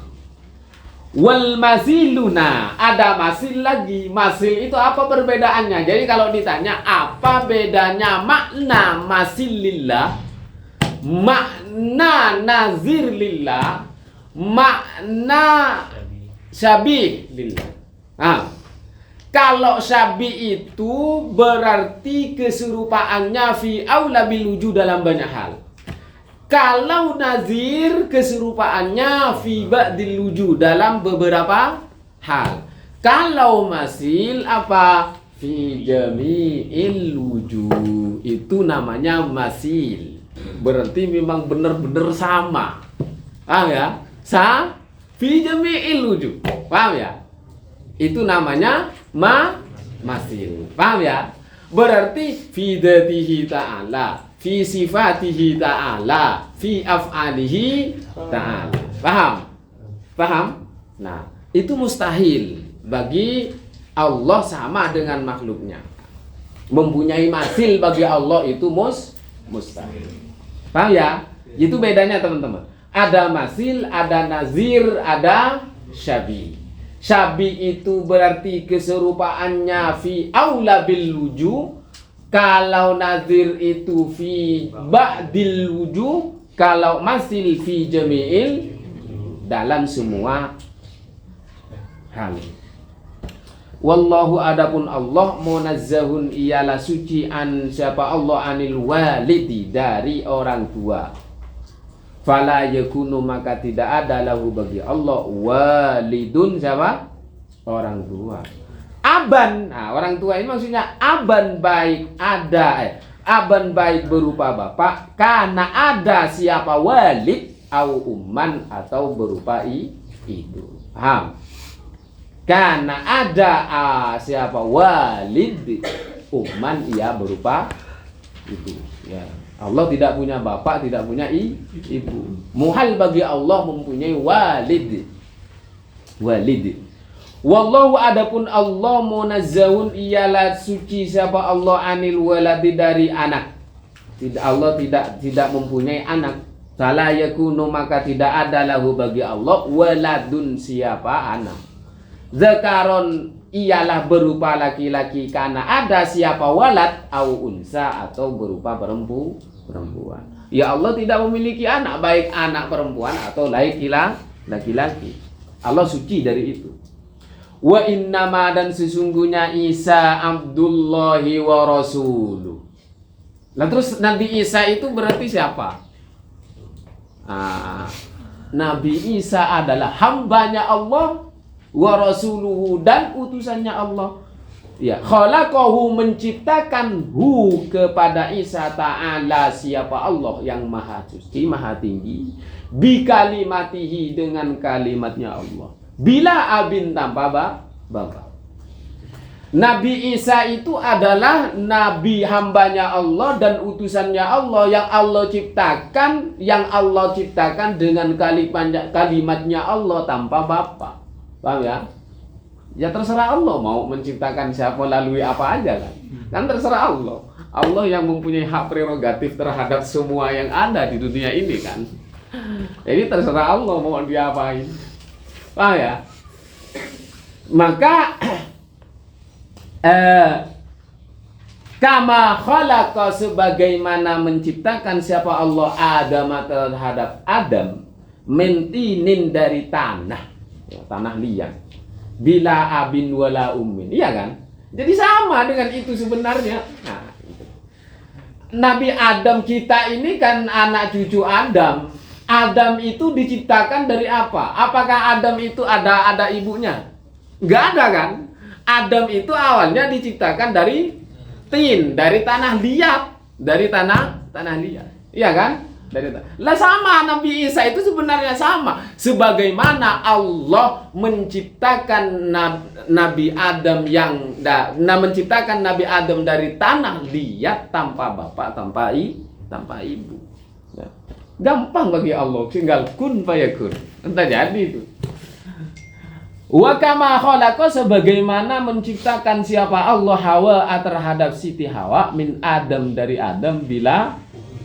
Wal masiluna, ada masil lagi. Masil itu apa perbedaannya? Jadi kalau ditanya apa bedanya makna masil lillah, makna nazir lillah, makna syabih lillah. Kalau syabih itu berarti keserupaannya fi aula bil wujud dalam banyak hal. Kalau nazir keserupaannya fi ba'dil wujud dalam beberapa hal. Kalau masil apa? Fi jami'il wujud. Itu namanya masil. Berarti memang benar-benar sama. Paham ya? Fi jami'il wujud. Paham ya? Itu namanya masil. Paham ya? Berarti fi dzatihi ta'ala, fi sifatihi ta'ala, fi af'alihi ta'ala. Paham? Paham? Nah, itu mustahil bagi Allah sama dengan makhluknya. Mempunyai masil bagi Allah itu mustahil. Paham ya? Itu bedanya teman-teman. Ada masil, ada nazir, ada syabi. Syabi itu berarti keserupaannya fi aula bil wujud. Kalau nazir itu fi ba'dil wujud. Kalau masil fi jami'il, dalam semua hal. Wallahu adapun Allah munazzahun ialah suci an siapa Allah anil walidi dari orang tua. Fala yakunu maka tidak ada lahu bagi Allah walidun siapa? Orang tua. Aban, nah orang tua ini maksudnya aban baik ada aban baik berupa bapak, karena ada siapa walid au umman atau berupa ibu. Paham? Karena ada siapa walid umman ia berupa ibu. Ya. Allah tidak punya bapak, tidak punya ibu. Muhal bagi Allah mempunyai walid. Walid. Wallahu adapun Allah munazzahun ialah suci siapa Allah anil waladi dari anak. Allah tidak mempunyai anak. Fala yakunu maka tidak ada lahu bagi Allah waladun siapa anak. Zakaron ialah berupa laki-laki karena ada siapa walad au unsa atau berupa perempuan. Ya Allah tidak memiliki anak, baik anak perempuan atau laki-laki. Allah suci dari itu. Wa innama dan sesungguhnya Isa Abdullahi wa Rasuluh. Nah terus Nabi Isa itu berarti siapa? Nabi Isa adalah hambanya Allah wa rasuluhu dan utusannya Allah. Ya, khalaqahu menciptakan kepada Isa ta'ala siapa Allah yang maha suci, maha tinggi, bi kalimatihi dengan kalimatnya Allah. Bila abin tanpa bapak. Nabi Isa itu adalah nabi hambanya Allah dan utusannya Allah yang Allah ciptakan dengan kalimatnya Allah tanpa bapak. Paham ya? Ya terserah Allah mau menciptakan siapa lalui apa aja kan. Kan terserah Allah. Allah yang mempunyai hak prerogatif terhadap semua yang ada di dunia ini kan. Jadi terserah Allah mau diapain. Paham ya? Maka kama khalaqa sebagaimana menciptakan siapa Allah Adam terhadap Adam mentinin dari tanah. Ya, tanah liat bila abin wala ummin, iya kan? Jadi sama dengan itu sebenarnya. Nah, itu. Nabi Adam kita ini kan anak cucu Adam. Adam itu diciptakan dari apa? Apakah Adam itu ada ibunya? Enggak ada kan? Adam itu awalnya diciptakan dari tin, dari tanah liat, dari tanah liat. Iya kan? Lah sama Nabi Isa itu sebenarnya sama. Sebagaimana Allah menciptakan Nabi Adam menciptakan Nabi Adam dari tanah liat tanpa bapak, tanpa ibu. Ya. Gampang bagi Allah, tinggal kun fayakun. Entah jadi itu. Wa kama khalaqa, sebagaimana menciptakan siapa Allah Hawa terhadap Siti Hawa min Adam, dari Adam bila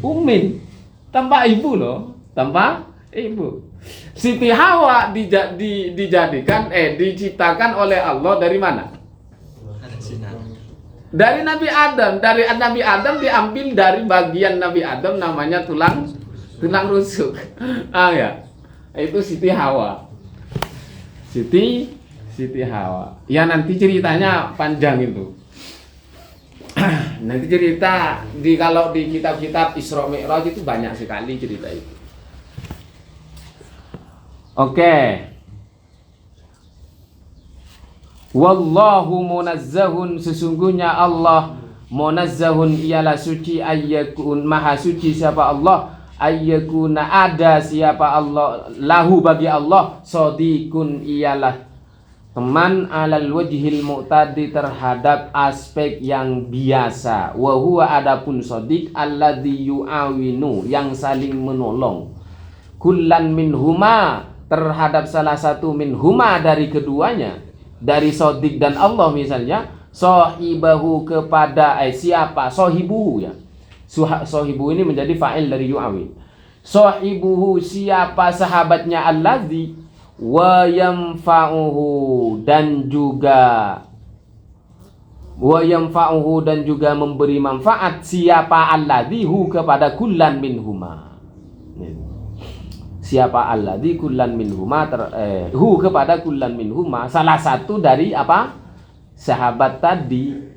umin, tanpa ibu loh, tanpa ibu. Siti Hawa diciptakan oleh Allah dari mana? Dari Nabi Adam. Dari Nabi Adam diambil dari bagian Nabi Adam namanya tulang rusuk. Ya. Itu Siti Hawa. Siti Hawa. Ya nanti ceritanya panjang itu. Nanti cerita kalau di kitab-kitab Isra Mi'raj itu banyak sekali cerita itu. Oke. Wallahu munazzahun, sesungguhnya Allah munazzahun ialah suci, ayyakun maha suci siapa Allah, ayyakuna ada siapa Allah, lahu bagi Allah, sadiqun ialah teman, alal wajhil mu'tadi terhadap aspek yang biasa, wa huwa adapun sadiq alladzi yu'awinu yang saling menolong, kullan minhuma terhadap salah satu minhuma dari keduanya, dari sadiq dan Allah misalnya, sahibahu kepada siapa sahibuhu ya. Sahibu ini menjadi fa'il dari yu'awin. Sahibuhu siapa sahabatnya allazi, wa yanfa'uhu dan juga memberi manfaat siapa allazi hu kepada kullan minhuma. Siapa allazi kullan minhuma hu kepada kullan minhuma, salah satu dari apa? Sahabat tadi.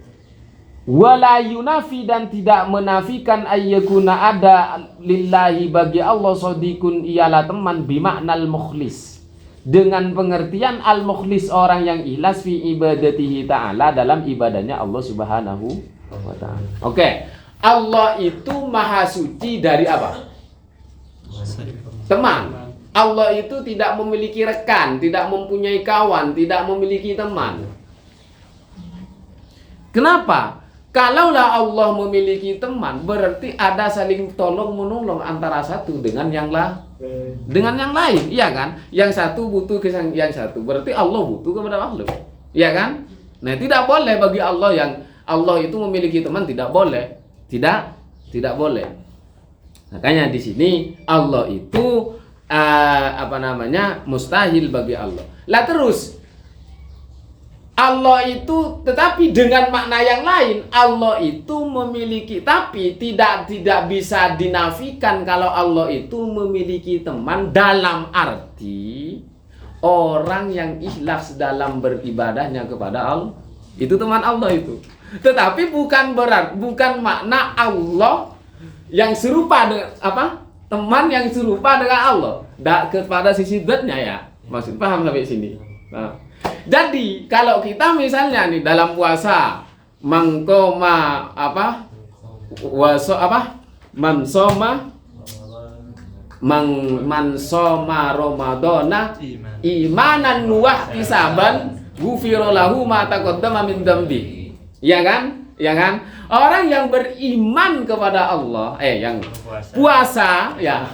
Wala yunafi dan tidak menafikan ayyakuna ada lillahi bagi Allah sadiqun ialah teman bimaknal mukhlis, dengan pengertian al mukhlis orang yang ikhlas fi ibadatihi ta'ala dalam ibadahnya Allah Subhanahu wa ta'ala. Oke. Allah itu maha suci dari apa? Teman. Allah itu tidak memiliki rekan, tidak mempunyai kawan, tidak memiliki teman. Kenapa? Kalaulah Allah memiliki teman, berarti ada saling tolong menolong antara satu dengan yang lain, iya kan? Yang satu butuh ke yang satu, berarti Allah butuh kepada makhluk, iya kan? Nah, tidak boleh bagi Allah yang Allah itu memiliki teman, tidak boleh, tidak boleh. Makanya di sini Allah itu mustahil bagi Allah. Lah terus Allah itu, tetapi dengan makna yang lain, Allah itu memiliki, tapi tidak bisa dinafikan kalau Allah itu memiliki teman dalam arti orang yang ikhlas dalam beribadahnya kepada Allah. Itu teman Allah itu. Tetapi bukan makna Allah yang serupa dengan teman yang serupa dengan Allah. Kepada sisi zatnya ya. Maksud paham sampai sini. Nah. Jadi kalau kita misalnya nih dalam puasa mansoma Ramadana imanan wa ihtisaban ghufira lahu ma taqaddama min dzambi. Ya kan? Orang yang beriman kepada Allah, yang puasa, ya,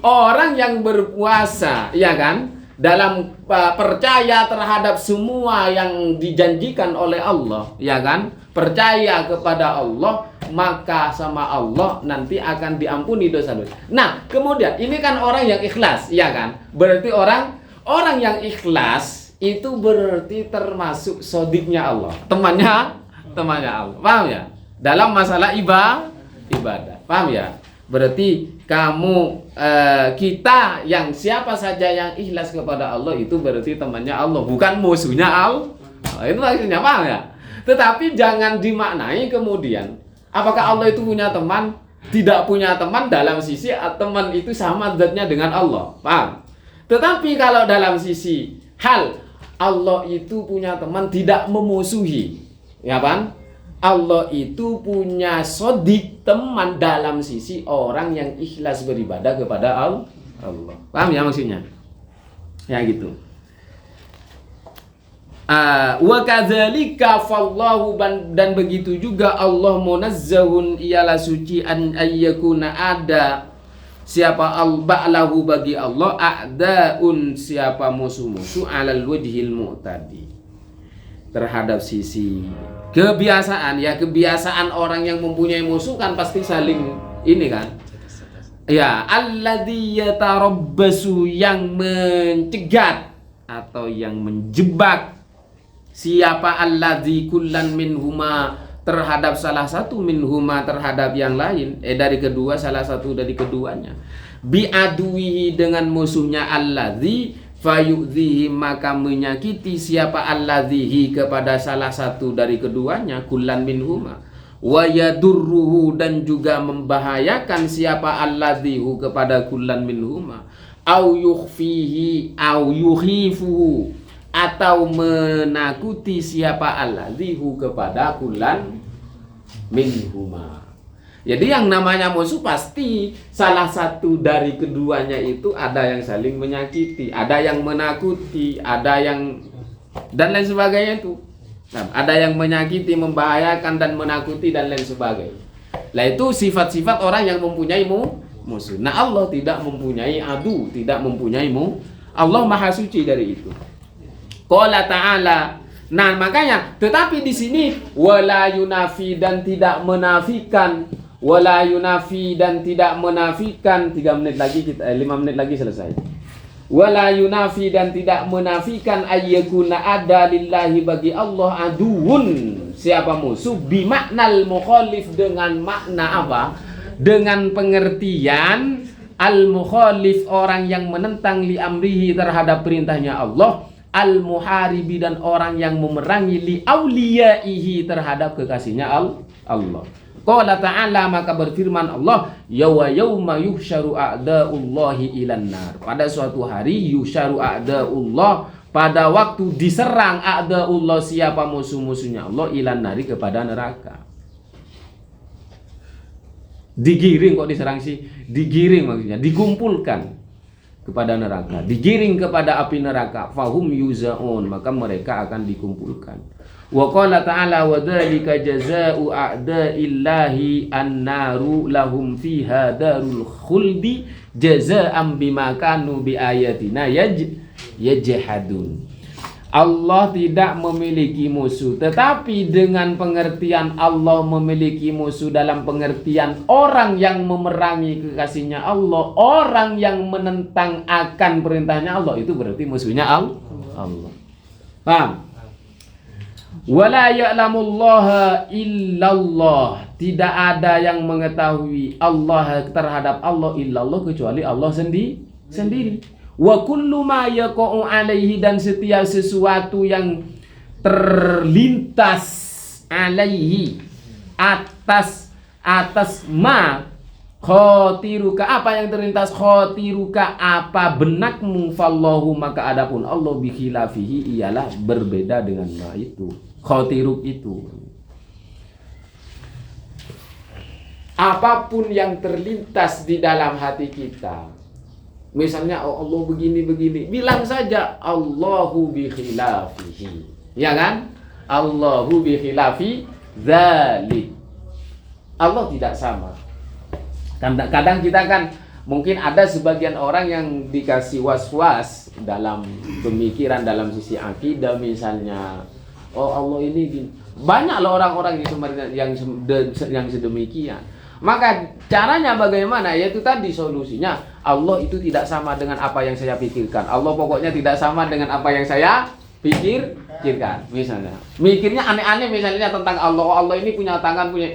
orang yang berpuasa, ya kan? Dalam percaya terhadap semua yang dijanjikan oleh Allah, ya kan? Percaya kepada Allah, maka sama Allah nanti akan diampuni dosa-dosa. Nah, kemudian ini kan orang yang ikhlas, ya kan? Berarti orang yang ikhlas itu berarti termasuk sodiknya Allah, temannya Allah. Paham ya? Dalam masalah ibadah. Paham ya? Berarti kita yang siapa saja yang ikhlas kepada Allah itu berarti temannya Allah, bukan musuhnya Allah. Itu maksudnya, paham ya? Tetapi jangan dimaknai kemudian apakah Allah itu punya teman, tidak punya teman dalam sisi teman itu sama zatnya dengan Allah. Paham? Tetapi kalau dalam sisi hal Allah itu punya teman tidak memusuhi, ya kan? Allah itu punya sodik, teman dalam sisi orang yang ikhlas beribadah kepada Allah. Paham ya maksudnya? Ya gitu. Wa kadzalika fallahu, dan begitu juga Allah munazzahun, ialah suci, an ayyakuna, ada siapa ba'lahu bagi Allah, a'daun, siapa musuh-musuh, alal wajhil mu'tadi, terhadap sisi kebiasaan. Ya, kebiasaan orang yang mempunyai musuh kan pasti saling ini kan. Ya, alladzi yatarabbasu, yang mencegat atau yang menjebak, siapa alladzi kullan minhuma, terhadap salah satu, minhuma, terhadap yang lain, dari kedua, salah satu dari keduanya, bi'aduwihi, dengan musuhnya alladzi, fayu'dhihi, maka menyakiti siapa alladhihi, kepada salah satu dari keduanya, kullan minhuma, wa yadurruhu, dan juga membahayakan siapa alladhihu, kepada kullan minhuma, au yukhfihi, au yuhifuhu, atau menakuti siapa alladhihu, kepada kullan minhuma. Jadi yang namanya musuh pasti salah satu dari keduanya itu ada yang saling menyakiti, ada yang menakuti, ada yang dan lain sebagainya itu. Nah, ada yang menyakiti, membahayakan, dan menakuti, dan lain sebagainya. Nah, itu sifat-sifat orang yang mempunyai musuh. Nah, Allah tidak mempunyai adu, tidak mempunyai Allah maha suci dari itu. Qala ta'ala. Nah, makanya, tetapi di sini wala yunafi, dan tidak menafikan, wala yunafi, dan tidak menafikan. 3 menit lagi kita 5 menit lagi selesai. Wala yunafi, dan tidak menafikan, ayyakuna, ada lillahi, bagi Allah, aduun, siapa musuh, bimaknal mukhalif, dengan makna apa? Dengan pengertian al-mukhalif, orang yang menentang, li amrihi, terhadap perintahnya Allah, al-muharibi, dan orang yang memerangi, li auliyaihi, terhadap kekasihnya Allah. Qala ta'ala, maka berfirman Allah, yauma yuhsyaru a'da'ullahi ilan nar. Pada suatu hari yuhsyaru a'da'ullah, pada waktu diserang a'da'ullah, siapa musuh-musuhnya Allah, ilan nari, kepada neraka. Digiring, kok diserang sih? Digiring maksudnya, dikumpulkan kepada neraka, digiring kepada api neraka. Fahum yuzaun, maka mereka akan dikumpulkan. Wa qala ta'ala, wa dzalika jazaa'u a'da'illahi an-naru lahum fiha darul khuldi jazaa'an bima kanu bi ayatina yajhadun. Allah tidak memiliki musuh, tetapi dengan pengertian Allah memiliki musuh dalam pengertian orang yang memerangi kekasihnya Allah, orang yang menentang akan perintahnya Allah, itu berarti musuhnya Allah. Paham? Wala ya'lamullaha illallah, tidak ada yang mengetahui Allah, terhadap Allah, illallah, kecuali Allah sendiri. Wa kullu ma yaqa'u alaihi, dan setiap sesuatu yang terlintas alaihi, atas ma khotiruka, apa yang terlintas, khotiruka, apa benakmu, fallahu, maka adapun Allah, bikhilafihi, ialah berbeda dengan ma itu, khotiruk itu. Apapun yang terlintas di dalam hati kita, misalnya Allah begini, bilang saja Allahu bikhilafihi, ya kan? Allahu bikhilafi dzalik. Allah tidak sama. Kadang kita kan mungkin ada sebagian orang yang dikasih was-was dalam pemikiran, dalam sisi akidah misalnya. Oh, Allah ini banyak loh orang-orang yang sedemikian. Maka caranya bagaimana? Yaitu tadi solusinya, Allah itu tidak sama dengan apa yang saya pikirkan. Allah pokoknya tidak sama dengan apa yang saya pikirkan. Misalnya mikirnya aneh-aneh misalnya tentang Allah. Oh, Allah ini punya tangan, punya.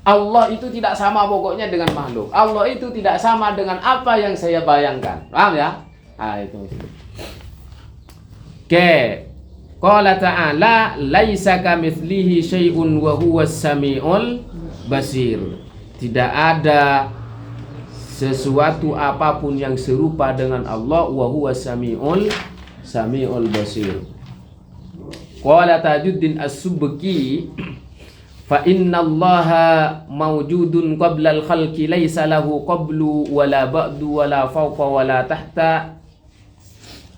Allah itu tidak sama pokoknya dengan makhluk. Allah itu tidak sama dengan apa yang saya bayangkan. Paham ya? Ah, itu. Oke. Qala ta'ala, laisa kamitslihi syai'un wa huwas samiul basir. Tidak ada sesuatu apapun yang serupa dengan Allah, wa huwas samiul basir. Qala Tajuddin As-Subki, Fa innallaha mawjudun qablal khalqi laisa lahu qablu wala ba'du wala fawqa wala tahta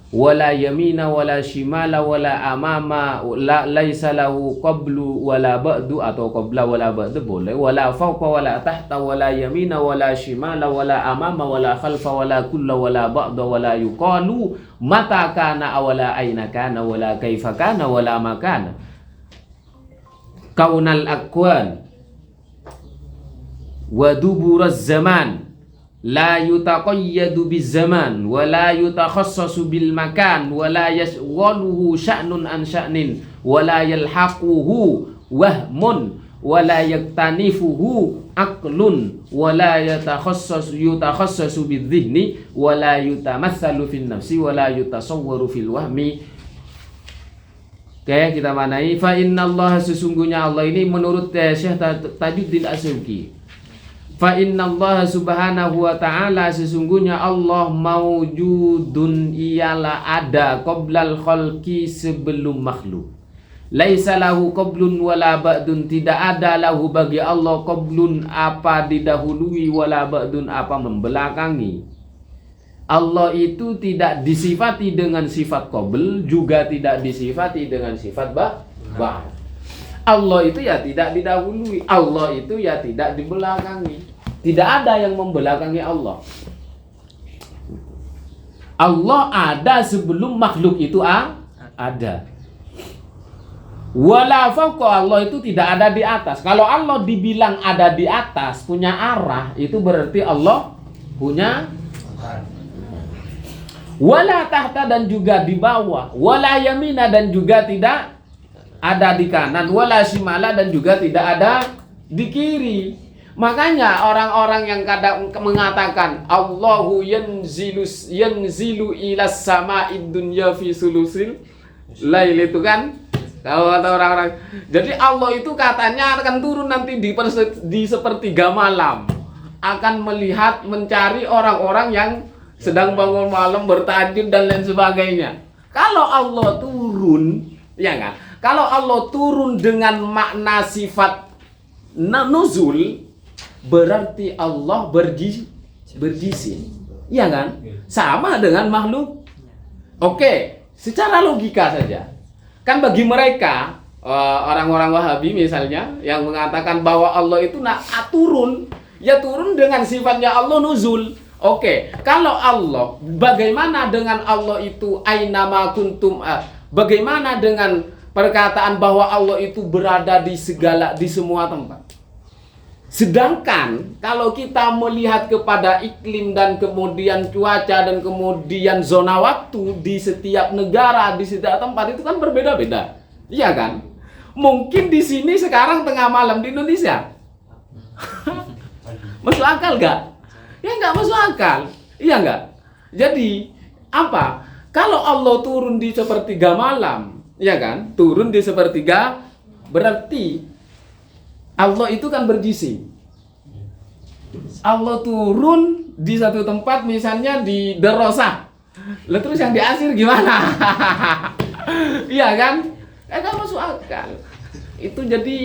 wala yamina wala shimala wala amama laisa lahu qablu wala ba'du, atau qabla wala ba'du boleh, wala fawqa wala tahta wala yamina wala shimala wala amama wala khalfa wala kulla wala ba'da wala yuqalu mata kana wala aina kana wala kaifa kana wala makana kaunal akwan wa duburaz zaman la yutaqayyadu bizaman wa la yutakhassasu bil makan wa la yashghaluhu sya'nun an sya'nin wa la yalhaquhu wahmun wa la yaktanifuhu aqlun wa la yutakhassasu bidhihni wa la yutamatsalu fin nafsi wa la yutasawwaru fil wahmi. Oke, kita manai. Fa innallaha, sesungguhnya Allah ini menurut Syekh Tajuddin As-Subki. Fa innallaha subhanahu wa ta'ala, sesungguhnya Allah mawjudun, ialah ada, qoblal khalqi, sebelum makhluk. Laisa lahu qablun wala ba'dun, tidak ada lahu bagi Allah qablun, apa didahului, wala ba'dun, apa membelakangi. Allah itu tidak disifati dengan sifat qabl, juga tidak disifati dengan sifat ba'd. Allah itu ya tidak didahului, Allah itu ya tidak dibelakangi. Tidak ada yang membelakangi Allah. Allah ada sebelum makhluk itu ada. Wala fawqa, Allah itu tidak ada di atas. Kalau Allah dibilang ada di atas, punya arah, itu berarti Allah punya. Wala tahta, dan juga di bawah. Wala yamina, dan juga tidak ada di kanan. Wala shimala, dan juga tidak ada di kiri. Makanya orang-orang yang kadang mengatakan Allahu yanzilu ilas sama'id dunya fi sulusil lail, itu kan kalau kata orang-orang. Jadi Allah itu katanya akan turun nanti di sepertiga malam, akan melihat, mencari orang-orang yang sedang bangun malam, bertahajud dan lain sebagainya. Kalau Allah turun, ya kan? Kalau Allah turun dengan makna sifat nuzul, berarti Allah berjisim, ya kan? Sama dengan makhluk. Oke, secara logika saja. Kan bagi mereka orang-orang Wahabi misalnya yang mengatakan bahwa Allah itu turun, ya turun dengan sifatnya Allah nuzul. Oke, kalau Allah, bagaimana dengan Allah itu ainama kuntum? Bagaimana dengan perkataan bahwa Allah itu berada di semua tempat? Sedangkan kalau kita melihat kepada iklim dan kemudian cuaca dan kemudian zona waktu di setiap negara, di setiap tempat itu kan berbeda-beda. Iya kan? Mungkin di sini sekarang tengah malam di Indonesia. Masuk akal gak? Ya nggak masuk akal, iya nggak? Jadi apa? Kalau Allah turun di sepertiga malam, ya kan? Turun di sepertiga, berarti Allah itu kan berjisim. Allah turun di satu tempat, misalnya di Derosah. Lalu terus yang di Asir gimana? Iya kan? Nggak masuk akal. Itu jadi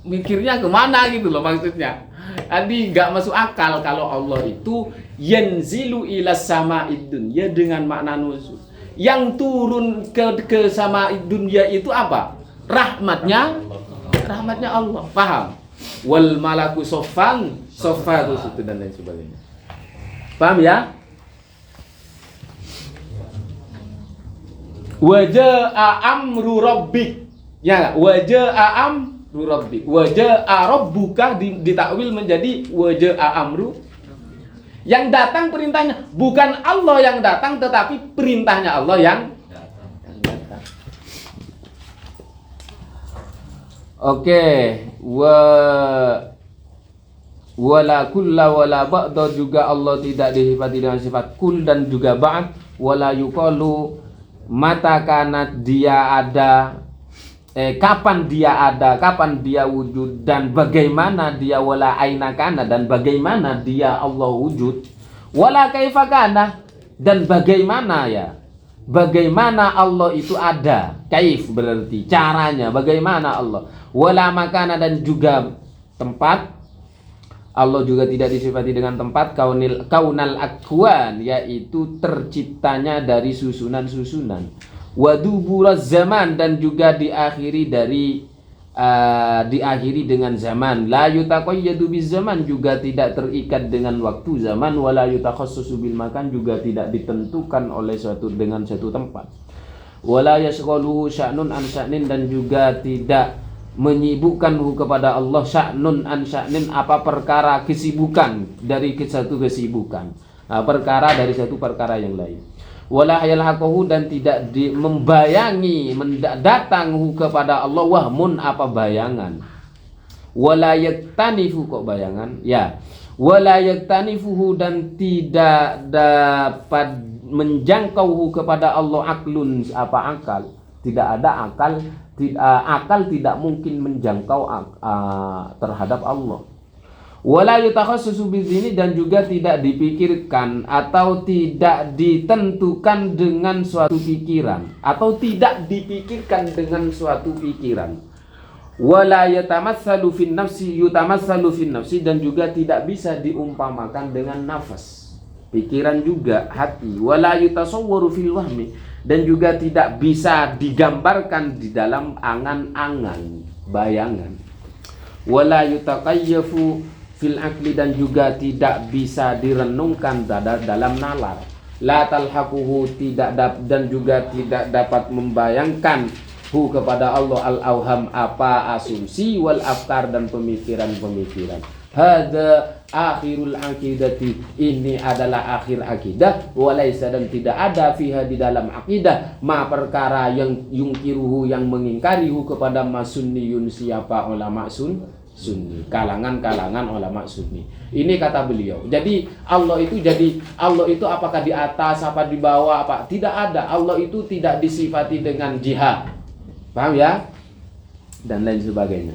mikirnya kemana gitu loh maksudnya. Tadi nggak masuk akal kalau Allah itu yanzilu ilas sama'id dunya dengan makna nuzul. Yang turun ke sama'id dunya itu apa? Rahmatnya Allah. Paham? Wal malaku soffan soffa itu dan lain sebagainya. Paham ya? Waja'a amru rabbik. Ya, waja'a amru rabbik. Waja'a rabbuka ditakwil menjadi waja'a amru. Yang datang perintahnya, bukan Allah yang datang, tetapi perintahnya Allah yang datang. Oke, wala kulla wala ba'da, juga Allah tidak disifati dengan sifat kul dan juga ba'd. Wala yuqalu mata kanat dia ada, kapan dia ada, kapan dia wujud, dan bagaimana dia, wala aina kana, dan bagaimana dia Allah wujud, wala kaifa kana, dan bagaimana ya bagaimana Allah itu ada. Kaif berarti caranya, bagaimana Allah. Wala makana, dan juga tempat. Allah juga tidak disifati dengan tempat. Kaunal akwan, yaitu terciptanya dari susunan-susunan. Waduburaz zaman, dan juga diakhiri dengan zaman. La yutaqayyadu biz zaman, juga tidak terikat dengan waktu zaman. Wala yutakhassasu bil makan, juga tidak ditentukan oleh dengan suatu tempat. Wala yashghaluhu sya'nun an sya'nin, dan juga tidak menyibukkan kepada Allah sya'nun an sya'nin, apa perkara kesibukan dari satu kesibukan, perkara dari satu perkara yang lain. Wala yalhaqahu, dan tidak membayangi mendatang kepada Allah wahmun, apa bayangan. Wala yaktanifu, kok bayangan ya, wala yaktanifuhu, dan tidak dapat menjangkau kepada Allah aklun, apa akal. Tidak ada akal, akal tidak mungkin menjangkau terhadap Allah. Wala yutakhassasu bizini, dan juga tidak dipikirkan atau tidak ditentukan dengan suatu pikiran, atau tidak dipikirkan dengan suatu pikiran. Wala yatamatsalu fin nafsi, dan juga tidak bisa diumpamakan dengan nafas, pikiran juga hati. Wala yutasawwaru fil wahmi, dan juga tidak bisa digambarkan di dalam angan-angan, bayangan. Wala yutaqayyafu fil akli, dan juga tidak bisa direnungkan dalam nalar. La talhaquhu, dan juga tidak dapat membayangkan kepada Allah al-auham, apa asumsi, wal afkar, dan pemikiran-pemikiran. Hada akhirul aqidati, ini adalah akhir akidah. Walaysa, dan tidak ada fiha, di dalam akidah, ma perkara yang yungkiruhu, yang mengingkarihu kepada masunniyun, siapa ulama sunni, kalangan ulama sunni. Ini kata beliau. Jadi Allah itu apakah di atas, apa di bawah, apa? Tidak ada. Allah itu tidak disifati dengan jihad. Paham ya? Dan lain sebagainya.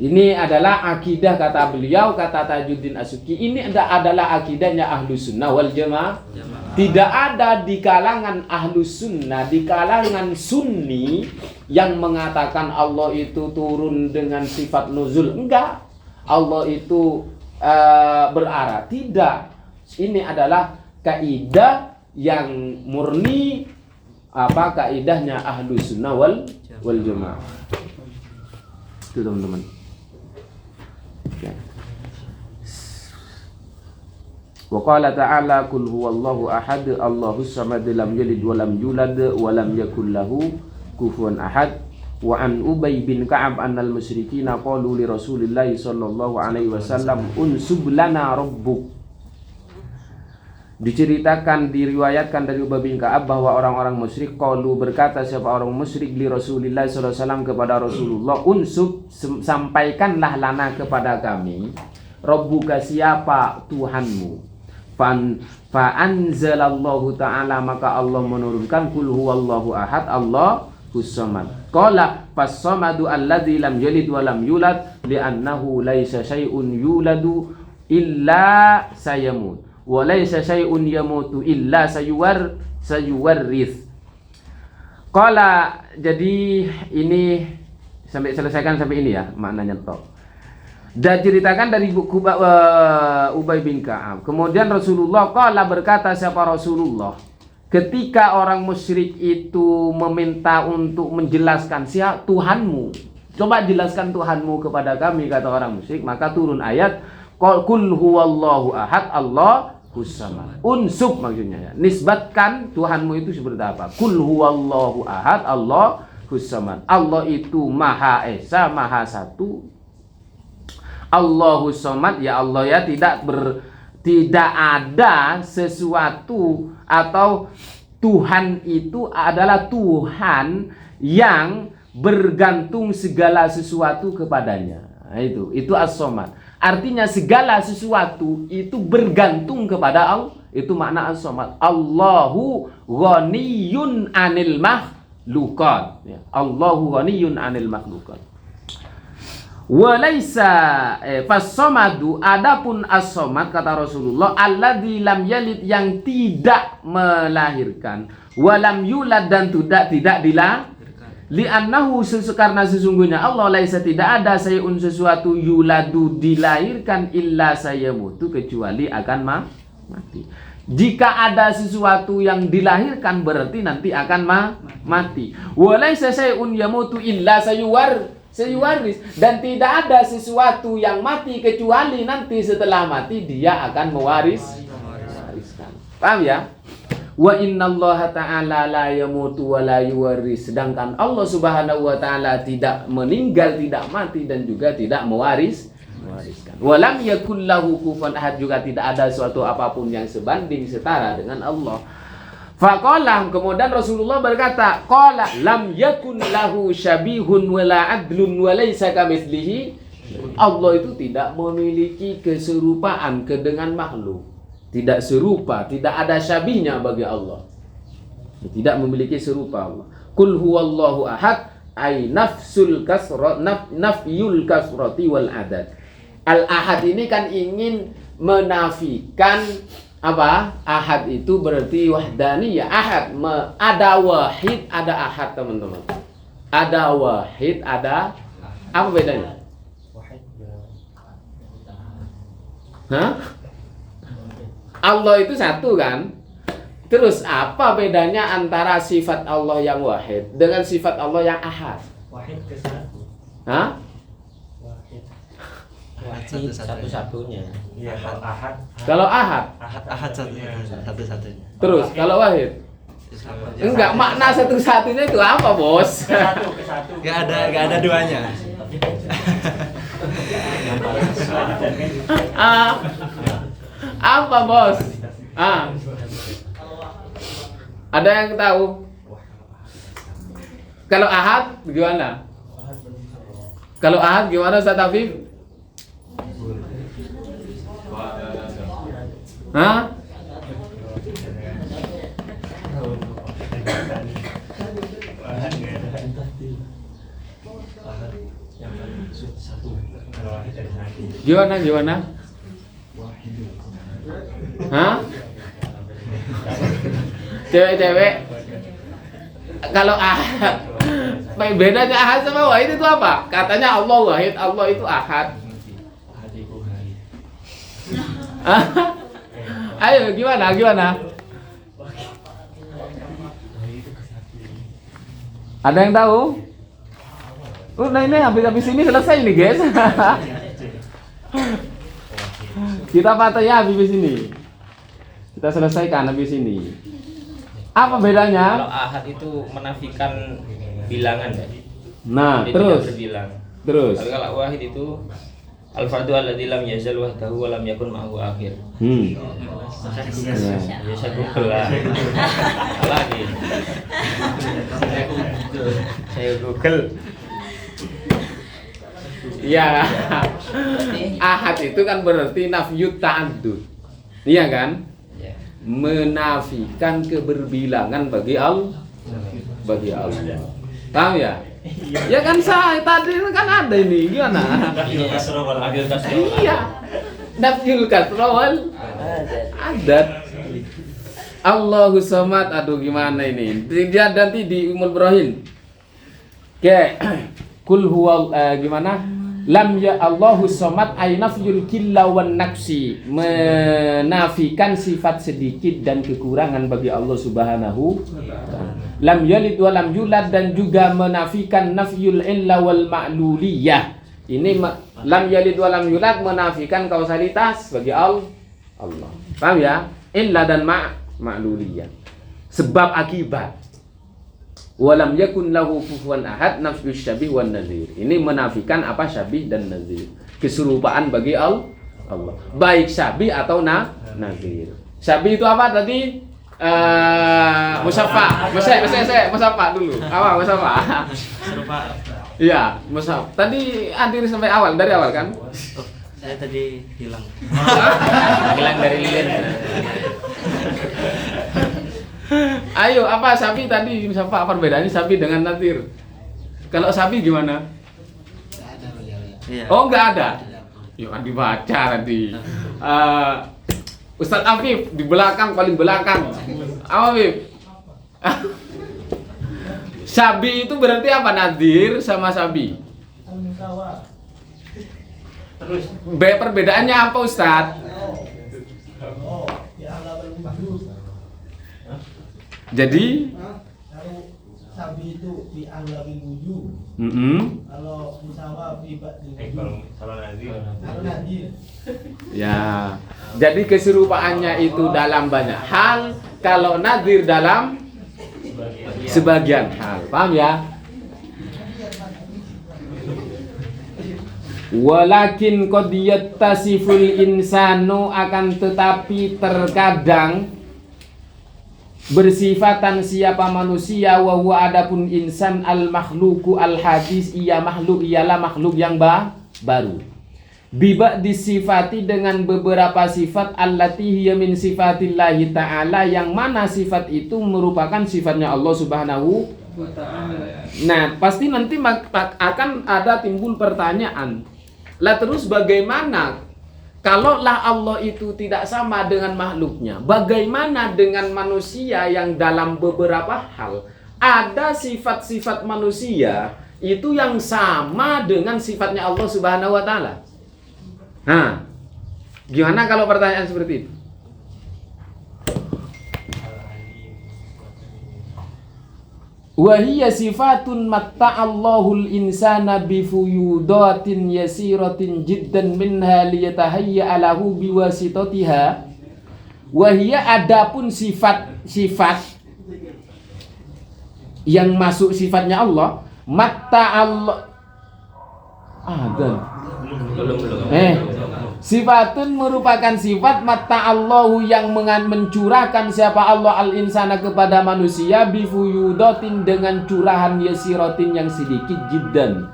Ini adalah akidah, kata beliau, kata Tajuddin As-Subki. Ini adalah akidahnya Ahlus Sunnah wal Jamaah. Tidak ada di kalangan Ahlus Sunnah, di kalangan Sunni, yang mengatakan Allah itu turun dengan sifat nuzul. Enggak. Allah itu berarah. Tidak. Ini adalah kaidah yang murni, kaidahnya Ahlus Sunnah wal Jamaah. Itu teman-teman. Ya. Wa qala ta'ala qul huwallahu ahad Allahus samad lam yalid wa lam yulad wa lam yakul lahu kufuwan ahad. Wa an Ubay bin Ka'ab annal musyrikina qalu li Rasulillah sallallahu alaihi wasallam unsub lana rabbuk. Diceritakan, diriwayatkan dari Ubay bin Ka'ab bahwa orang-orang musyrik qalu, berkata siapa orang musyrik, li Rasulillah sallallahu alaihi wasallam, kepada Rasulullah, unsub, sampaikanlah lana kepada kami, rabbuka, siapa Tuhanmu. Fa anzalallahu ta'ala, maka Allah menurunkan qul huwallahu ahad Allahus samad. Qala fas-samadu alladzi lam yalid wa lam yulad li'annahu laisa syai'un yuladu illa sayamut wa laisa syai'un yamutu illa sayuwarrith. Qala, jadi ini sampai selesaikan sampai ini ya maknanya toh. Dan ceritakan dari buku Ubay bin Ka'ab. Kemudian Rasulullah qala, berkata siapa Rasulullah, ketika orang musyrik itu meminta untuk menjelaskan siapa Tuhanmu, coba jelaskan Tuhanmu kepada kami, kata orang musyrik, maka turun ayat qul huwallahu ahad Allahus samad. Unsub maksudnya ya, nisbatkan Tuhanmu itu seperti apa. Qul huwallahu ahad Allahus samad. Allah itu Maha Esa, Maha Satu. Allahus samad, ya Allah ya, tidak ada sesuatu, atau Tuhan itu adalah Tuhan yang bergantung segala sesuatu kepadanya. Nah, itu as-samad. Artinya segala sesuatu itu bergantung kepada Allah. Itu makna as-samad. Allahu ghaniyun 'anil makhluqat. Ya, Allahu ghaniyun 'anil makhluqat. Walaisa fasomadu, adapun as-somad kata Rasulullah, alladzi lam yalid, yang tidak melahirkan, walam yulad, dan tidak dilahirkan. Li'annahu, karena sesungguhnya Allah, laisa, tidak ada sayun, sesuatu, yuladu, dilahirkan, illa sayamutu, kecuali akan mati. Jika ada sesuatu yang dilahirkan, berarti nanti akan mati. Walaisa sayun yamutu illa sayuwaris, dan tidak ada sesuatu yang mati kecuali nanti setelah mati dia akan mewariskan. Paham ya? Wa innallaha ta'ala la yamutu wa la yuwaris, sedangkan Allah Subhanahu wa ta'ala tidak meninggal, tidak mati, dan juga tidak mewariskan. Walam yakul lahu kufuwan ahad, juga tidak ada suatu apapun yang sebanding setara dengan Allah. Faqala, kemudian Rasulullah berkata, qala lam yakun lahu syabihun wala adlun wa laysa kamitslihi. Allah itu tidak memiliki keserupaan dengan makhluk. Tidak serupa, tidak ada syabihnya bagi Allah. Tidak memiliki serupa Allah. Qul huwallahu ahad, ay nafyul kasrati wal adad. Al-ahad ini kan ingin menafikan apa? Ahad itu berarti wahdaniyah. Ahad, ada wahid, ada ahad, teman-teman. Ada wahid, ada apa bedanya? Hah? Allah itu satu kan? Terus apa bedanya antara sifat Allah yang wahid dengan sifat Allah yang ahad? Wahid ke satu. Hah? Wahid satu-satunya. Iya, kalau ahad. Kalau ahad? Ahad satu-satunya. Terus kalau wahid? Enggak, makna satu-satunya itu apa, Bos? Ke satu. Gak ada duanya. Apa, Bos? Ada yang tahu? Kalau ahad gimana? Kalau ahad gimana, Ustaz Afif? Hah? Gimana? Hah? Cewek-cewek, kalau ahad, bedanya ahad sama wahid itu apa? Katanya Allah wahid, Allah itu ahad. Ayo gimana? Ada yang tahu? Nah ini habis ini selesai nih, guys. Kita patahnya habis ini. Kita selesaikan habis ini. Apa bedanya? Kalau ahad itu menafikan bilangan ya. Nah, Dia terus. tidak berbilang. Terus. Tapi kalau wahid itu al-fardu alladzi lam yazal wahdahu wa lam yakun ma'ahu akhir. Ya saya Google lah. Lagi. Saya Google. Ya. Ahad itu kan berarti nafyut ta'addud. Iya kan? Ya. Menafikan keberbilangan bagi Allah. Tahu ya? Ya kan saya tadi kan ada ini gimana? Akhir kasroh. Iya. Nafyul kasrawal adat. Allahu samad. Aduh gimana ini? Dia nanti di Ummul Ibrahim. Oke. Kul huwa gimana? Lam ya Allahu samad ay nafyul killa wan naqsi, menafikan sifat sedikit dan kekurangan bagi Allah Subhanahu wa ta'ala. Lam yalid wa lam yulad, dan juga menafikan nafyul illa wal ma'luliyah. Ini lam yalid wa lam yulad menafikan kausalitas bagi Allah. Paham ya? Illa dan ma'luliyah. Sebab akibat. Walam yakun lahu kufuwan ahad, nafyus syabih wan nazir. Ini menafikan apa syabih dan nazir. Keserupaan bagi Allah. Baik syabih atau nazir. Syabih itu apa tadi? Musaffa. Musaffa dulu. Apa musaffa? Serupa. Iya, musaffa. Tadi hadir sampai awal, dari awal kan? Saya tadi hilang. Hilang dari lilin. Ayo, apa sapi tadi? Apa perbedaannya sapi dengan nazir? Kalau sapi gimana? Iya. Oh, nggak ada. Yuk dibaca nanti. Ustadz Afif di belakang, paling belakang. Apa Afif? Sabi itu berarti apa? Nadir sama sabi. Terus Perbedaannya apa Ustadz? Jadi Kalau sabi itu fi aghlabil wujuh. Kalau musawa fi ba'dil wujuh. kalau nazir Kalau nadir. ya, jadi keserupaannya itu dalam banyak hal, kalau nadir dalam sebagian hal. Paham ya? Walakin qad yattasiful insanu, akan tetapi terkadang bersifatan siapa manusia, wa huwa adapun insan al makhluku al hadis, ia makhluk ialah makhluk yang baru. Biba disifati dengan beberapa sifat, allati hiya min sifatillahi ta'ala, yang mana sifat itu merupakan sifatnya Allah Subhanahu wa ta'ala. Nah, pasti nanti akan ada timbul pertanyaan. Lah terus bagaimana kalaulah Allah itu tidak sama dengan makhluknya? Bagaimana dengan manusia yang dalam beberapa hal ada sifat-sifat manusia itu yang sama dengan sifatnya Allah Subhanahu wa ta'ala? Nah, gimana kalau pertanyaan seperti itu? Wahiyya sifatun matta'allahul insana bifuyudatin yasiratin jiddan minha liyatahayya lahu biwasitatiha. Wahiyya, adapun sifat-sifat yang masuk sifatnya Allah, matta'allah sifatun merupakan sifat matta'allahu yang mencurahkan siapa Allah al-insana kepada manusia bifuyudatin dengan curahan yasiratin yang sedikit jiddan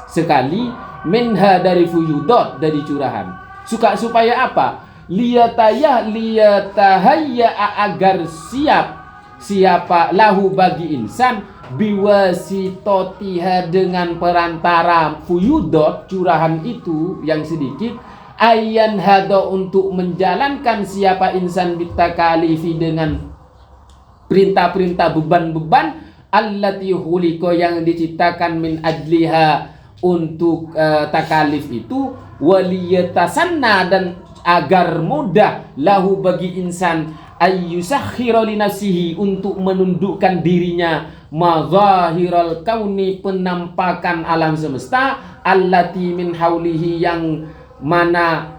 sekali, minha dari fuyudat, dari curahan. Supaya apa? Liyatahayya, agar siapa lahu bagi insan biwasitotiha, dengan perantara fuyudat, curahan itu yang sedikit, ayan hado, untuk menjalankan siapa insan bitakalifi, dengan perintah-perintah beban-beban, allati khuliqa, yang diciptakan min ajliha, untuk takalif itu, waliyatasanna, dan agar mudah lahu bagi insan ayyusakhira li nafsihi, untuk menundukkan dirinya mazahiral kauni, penampakan alam semesta, allati min haulihi, yang mana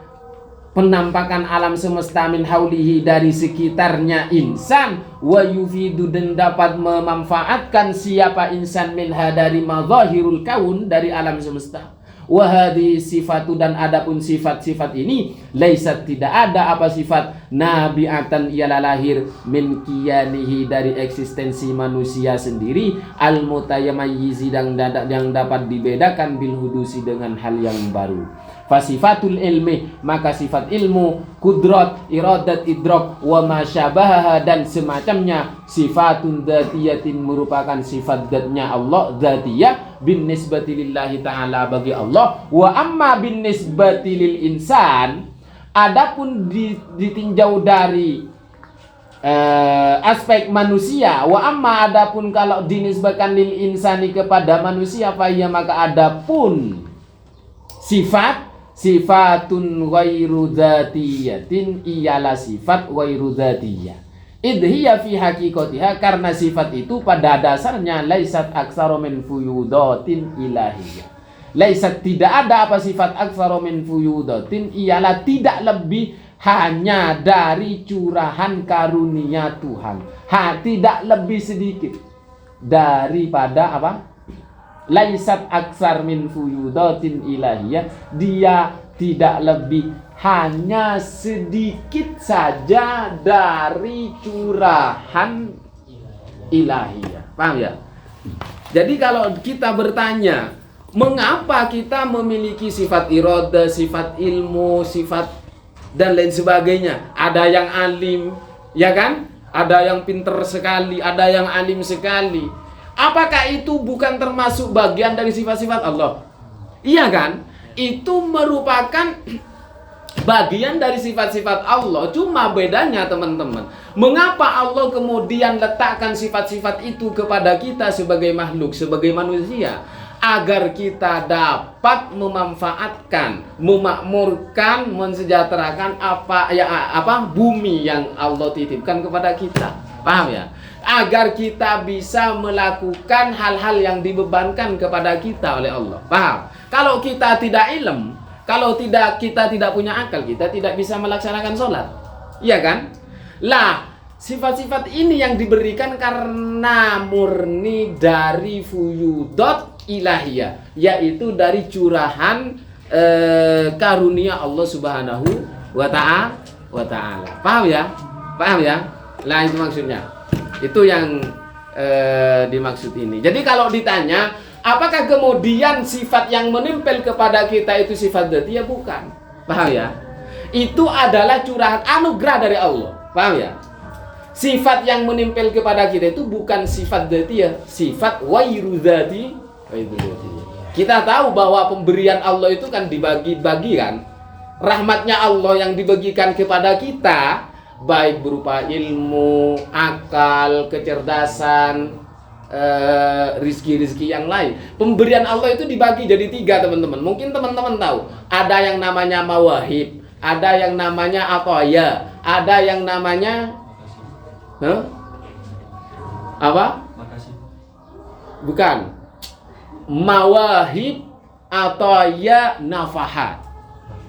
penampakan alam semesta min haulihi, dari sekitarnya insan, wa yufidu, dan dapat memanfaatkan siapa insan minha, dari mazahirul kaun, dari alam semesta. Wahadi sifatu, dan adapun sifat-sifat ini, laisat, tidak ada apa sifat, nabi'atan, ialah lahir, min kiyanihi, dari eksistensi manusia sendiri, al mutayamayyizi, yang dapat dibedakan bil hudusi, dengan hal yang baru. Fasifatul ilmi, maka sifat ilmu, kudrat, iradat, idrak, wa masyabaha, dan semacamnya, sifatun dzatiyatin, merupakan sifat dzatnya Allah, dzatiyah, bin nisbati lillahi ta'ala, bagi Allah. Wa amma bin nisbati lil insan, adapun ditinjau dari aspek manusia, wa amma, adapun kalau dinisbahkan lil insani, kepada manusia, faya, maka adapun sifatun ghairu dzatiyatin, ialah sifat ghairu dzatiyah. Idhiya fi haqiqatiha, karena sifat itu pada dasarnya laisat aktsara min fuyudatin ilahiyah. Laisat, tidak ada apa sifat aktsara min fuyudatin, ialah tidak lebih hanya dari curahan karunia Tuhan. Tidak lebih sedikit daripada apa? Laisat aksar min fuyudatin ilahiyah, dia tidak lebih, hanya sedikit saja dari curahan ilahiyah. Paham ya? Jadi kalau kita bertanya, mengapa kita memiliki sifat iradah, sifat ilmu, sifat dan lain sebagainya? Ada yang alim, ya kan? Ada yang pinter sekali, ada yang alim sekali. Apakah itu bukan termasuk bagian dari sifat-sifat Allah? Iya kan? itu merupakan bagian dari sifat-sifat Allah. Cuma bedanya teman-teman, mengapa Allah kemudian letakkan sifat-sifat itu kepada kita sebagai makhluk, sebagai manusia? Agar kita dapat memanfaatkan, memakmurkan, mensejahterakan bumi yang Allah titipkan kepada kita. Paham ya? Agar kita bisa melakukan hal-hal yang dibebankan kepada kita oleh Allah. Paham? Kalau kita tidak ilm, kalau kita tidak punya akal, kita tidak bisa melaksanakan sholat. Iya kan? Lah, sifat-sifat ini yang diberikan karena murni dari fuyudot ilahiyah, yaitu dari curahan karunia Allah Subhanahu wa ta'ala. Paham ya? Paham ya? Lah, itu maksudnya. Itu yang dimaksud ini. Jadi kalau ditanya, apakah kemudian sifat yang menempel kepada kita itu sifat dzatiyah? Bukan. Paham ya? Itu adalah curahan anugerah dari Allah. Paham ya? Sifat yang menempel kepada kita itu bukan sifat dzatiyah, sifat wairu dzati. Kita tahu bahwa pemberian Allah itu kan dibagi-bagi kan. Rahmatnya Allah yang dibagikan kepada kita, baik berupa ilmu, akal, kecerdasan, rizki-rizki yang lain. Pemberian Allah itu dibagi jadi 3 teman-teman. Mungkin teman-teman tahu, ada yang namanya mawahib, ada yang namanya ataya, ada yang namanya apa? Bukan. Mawahib atau ya nafahat.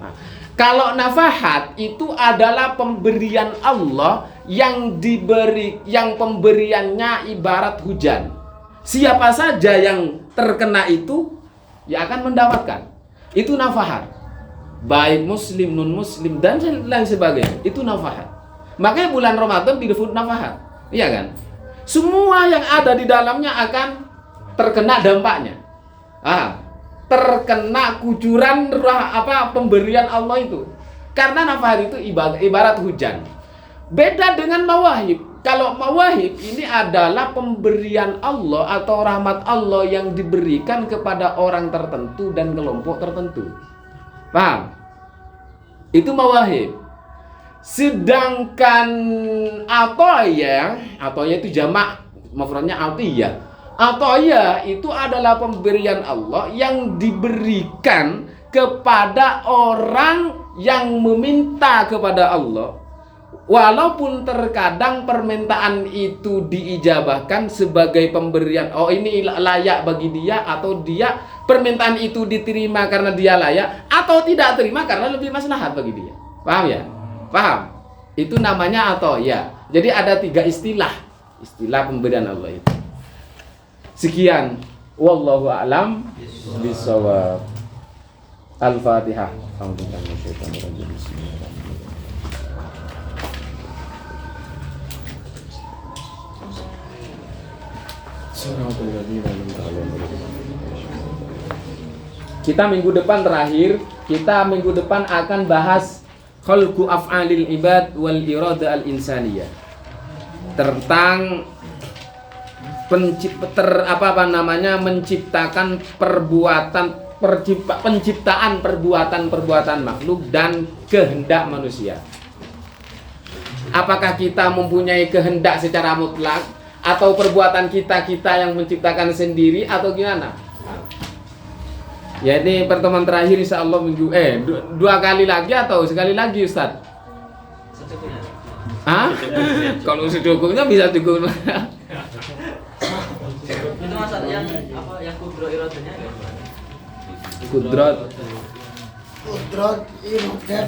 Nah, kalau nafahat itu adalah pemberian Allah yang pemberiannya ibarat hujan. Siapa saja yang terkena itu ya akan mendapatkan. Itu nafahat. Baik muslim, non muslim dan lain sebagainya. Itu nafahat. Makanya bulan Ramadan disebut nafahat. Iya kan? Semua yang ada di dalamnya akan terkena dampaknya. Terkena kucuran pemberian Allah itu. Karena nafahat itu ibarat hujan. Beda dengan mawahib. Kalau mawahib ini adalah pemberian Allah atau rahmat Allah yang diberikan kepada orang tertentu dan kelompok tertentu. Paham? Itu mawahib. Sedangkan ataya itu jamak, mafradnya atiyah. Ataya itu adalah pemberian Allah yang diberikan kepada orang yang meminta kepada Allah. Walaupun terkadang permintaan itu diijabahkan sebagai pemberian, oh ini layak bagi dia, atau dia permintaan itu diterima karena dia layak, atau tidak terima karena lebih maslahat bagi dia. Paham ya? Paham? Itu namanya ataya. Jadi ada 3 istilah pemberian Allah itu. Sekian, wallahu a'lam bishawab. Al-Fatihah. Kita minggu depan terakhir, kita minggu depan akan bahas khalqu af'alil ibad wal irada al insaniyah. Tentang menciptakan penciptaan perbuatan makhluk dan kehendak manusia. Apakah kita mempunyai kehendak secara mutlak atau perbuatan kita yang menciptakan sendiri atau gimana? Ya, ini pertemuan terakhir insyaallah minggu 2 kali lagi atau sekali lagi Ustaz? Secukupnya. Kalau secukupnya bisa cukup. Itu masalah yang kudro iradanya ya? Kudrat irodat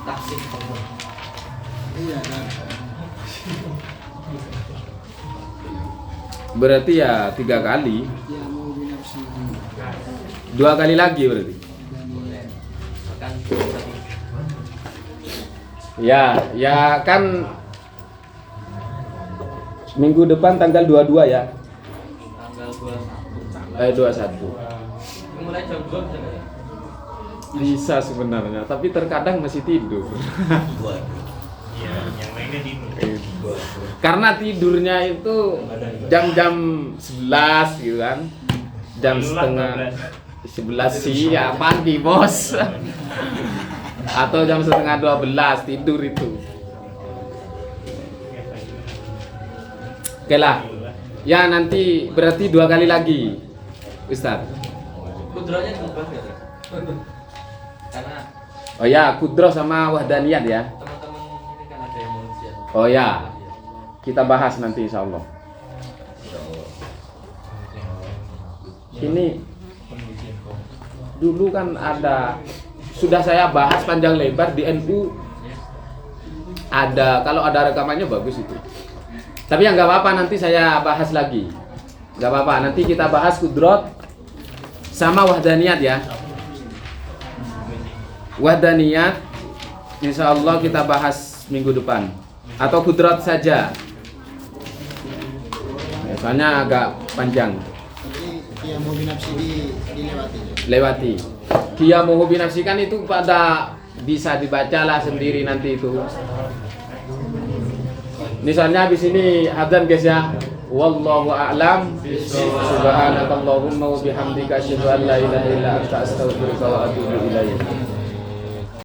Taksir. iya kan. berarti ya 3 kali. Ya mau binafsi. 2 kali lagi berarti. Akan Ya kan minggu depan tanggal 22 ya. tanggal 21. mulai jam 2 bisa nggak ya? Bisa sebenarnya, tapi terkadang masih tidur. Iya, yang lainnya tidur. Karena tidurnya itu jam-jam 11 gitu kan. Jam setengah 11 siang pagi bos. Atau jam setengah 12 tidur itu. Oke lah. Ya nanti berarti 2 kali lagi, Ustaz. Kudrohnya diubah nggak Ustaz? Karena Oh ya, kudroh sama wahdaniyat ya. teman-teman ini kan ada yang mau ujian. Oh ya, kita bahas nanti insya Allah. Ini dulu kan ada, sudah saya bahas panjang lebar di NU. Ada, kalau ada rekamannya bagus itu. Tapi ya nggak apa-apa, nanti saya bahas lagi. Nggak apa-apa, nanti kita bahas kudrot sama wahdaniyat ya. Wahdaniyat insya Allah kita bahas minggu depan. Atau kudrot saja. Soalnya agak panjang. Dia mau binafsi dilewati. Lewati. Dia mau binafsikan itu pada bisa dibacalah sendiri nanti itu. Misalnya habis ini adzan guys ya. Wallahu a'lam. Subhanakallahumma wa bihamdika asyhadu an la ilaha illa anta astaghfiruka wa atubu ilaik.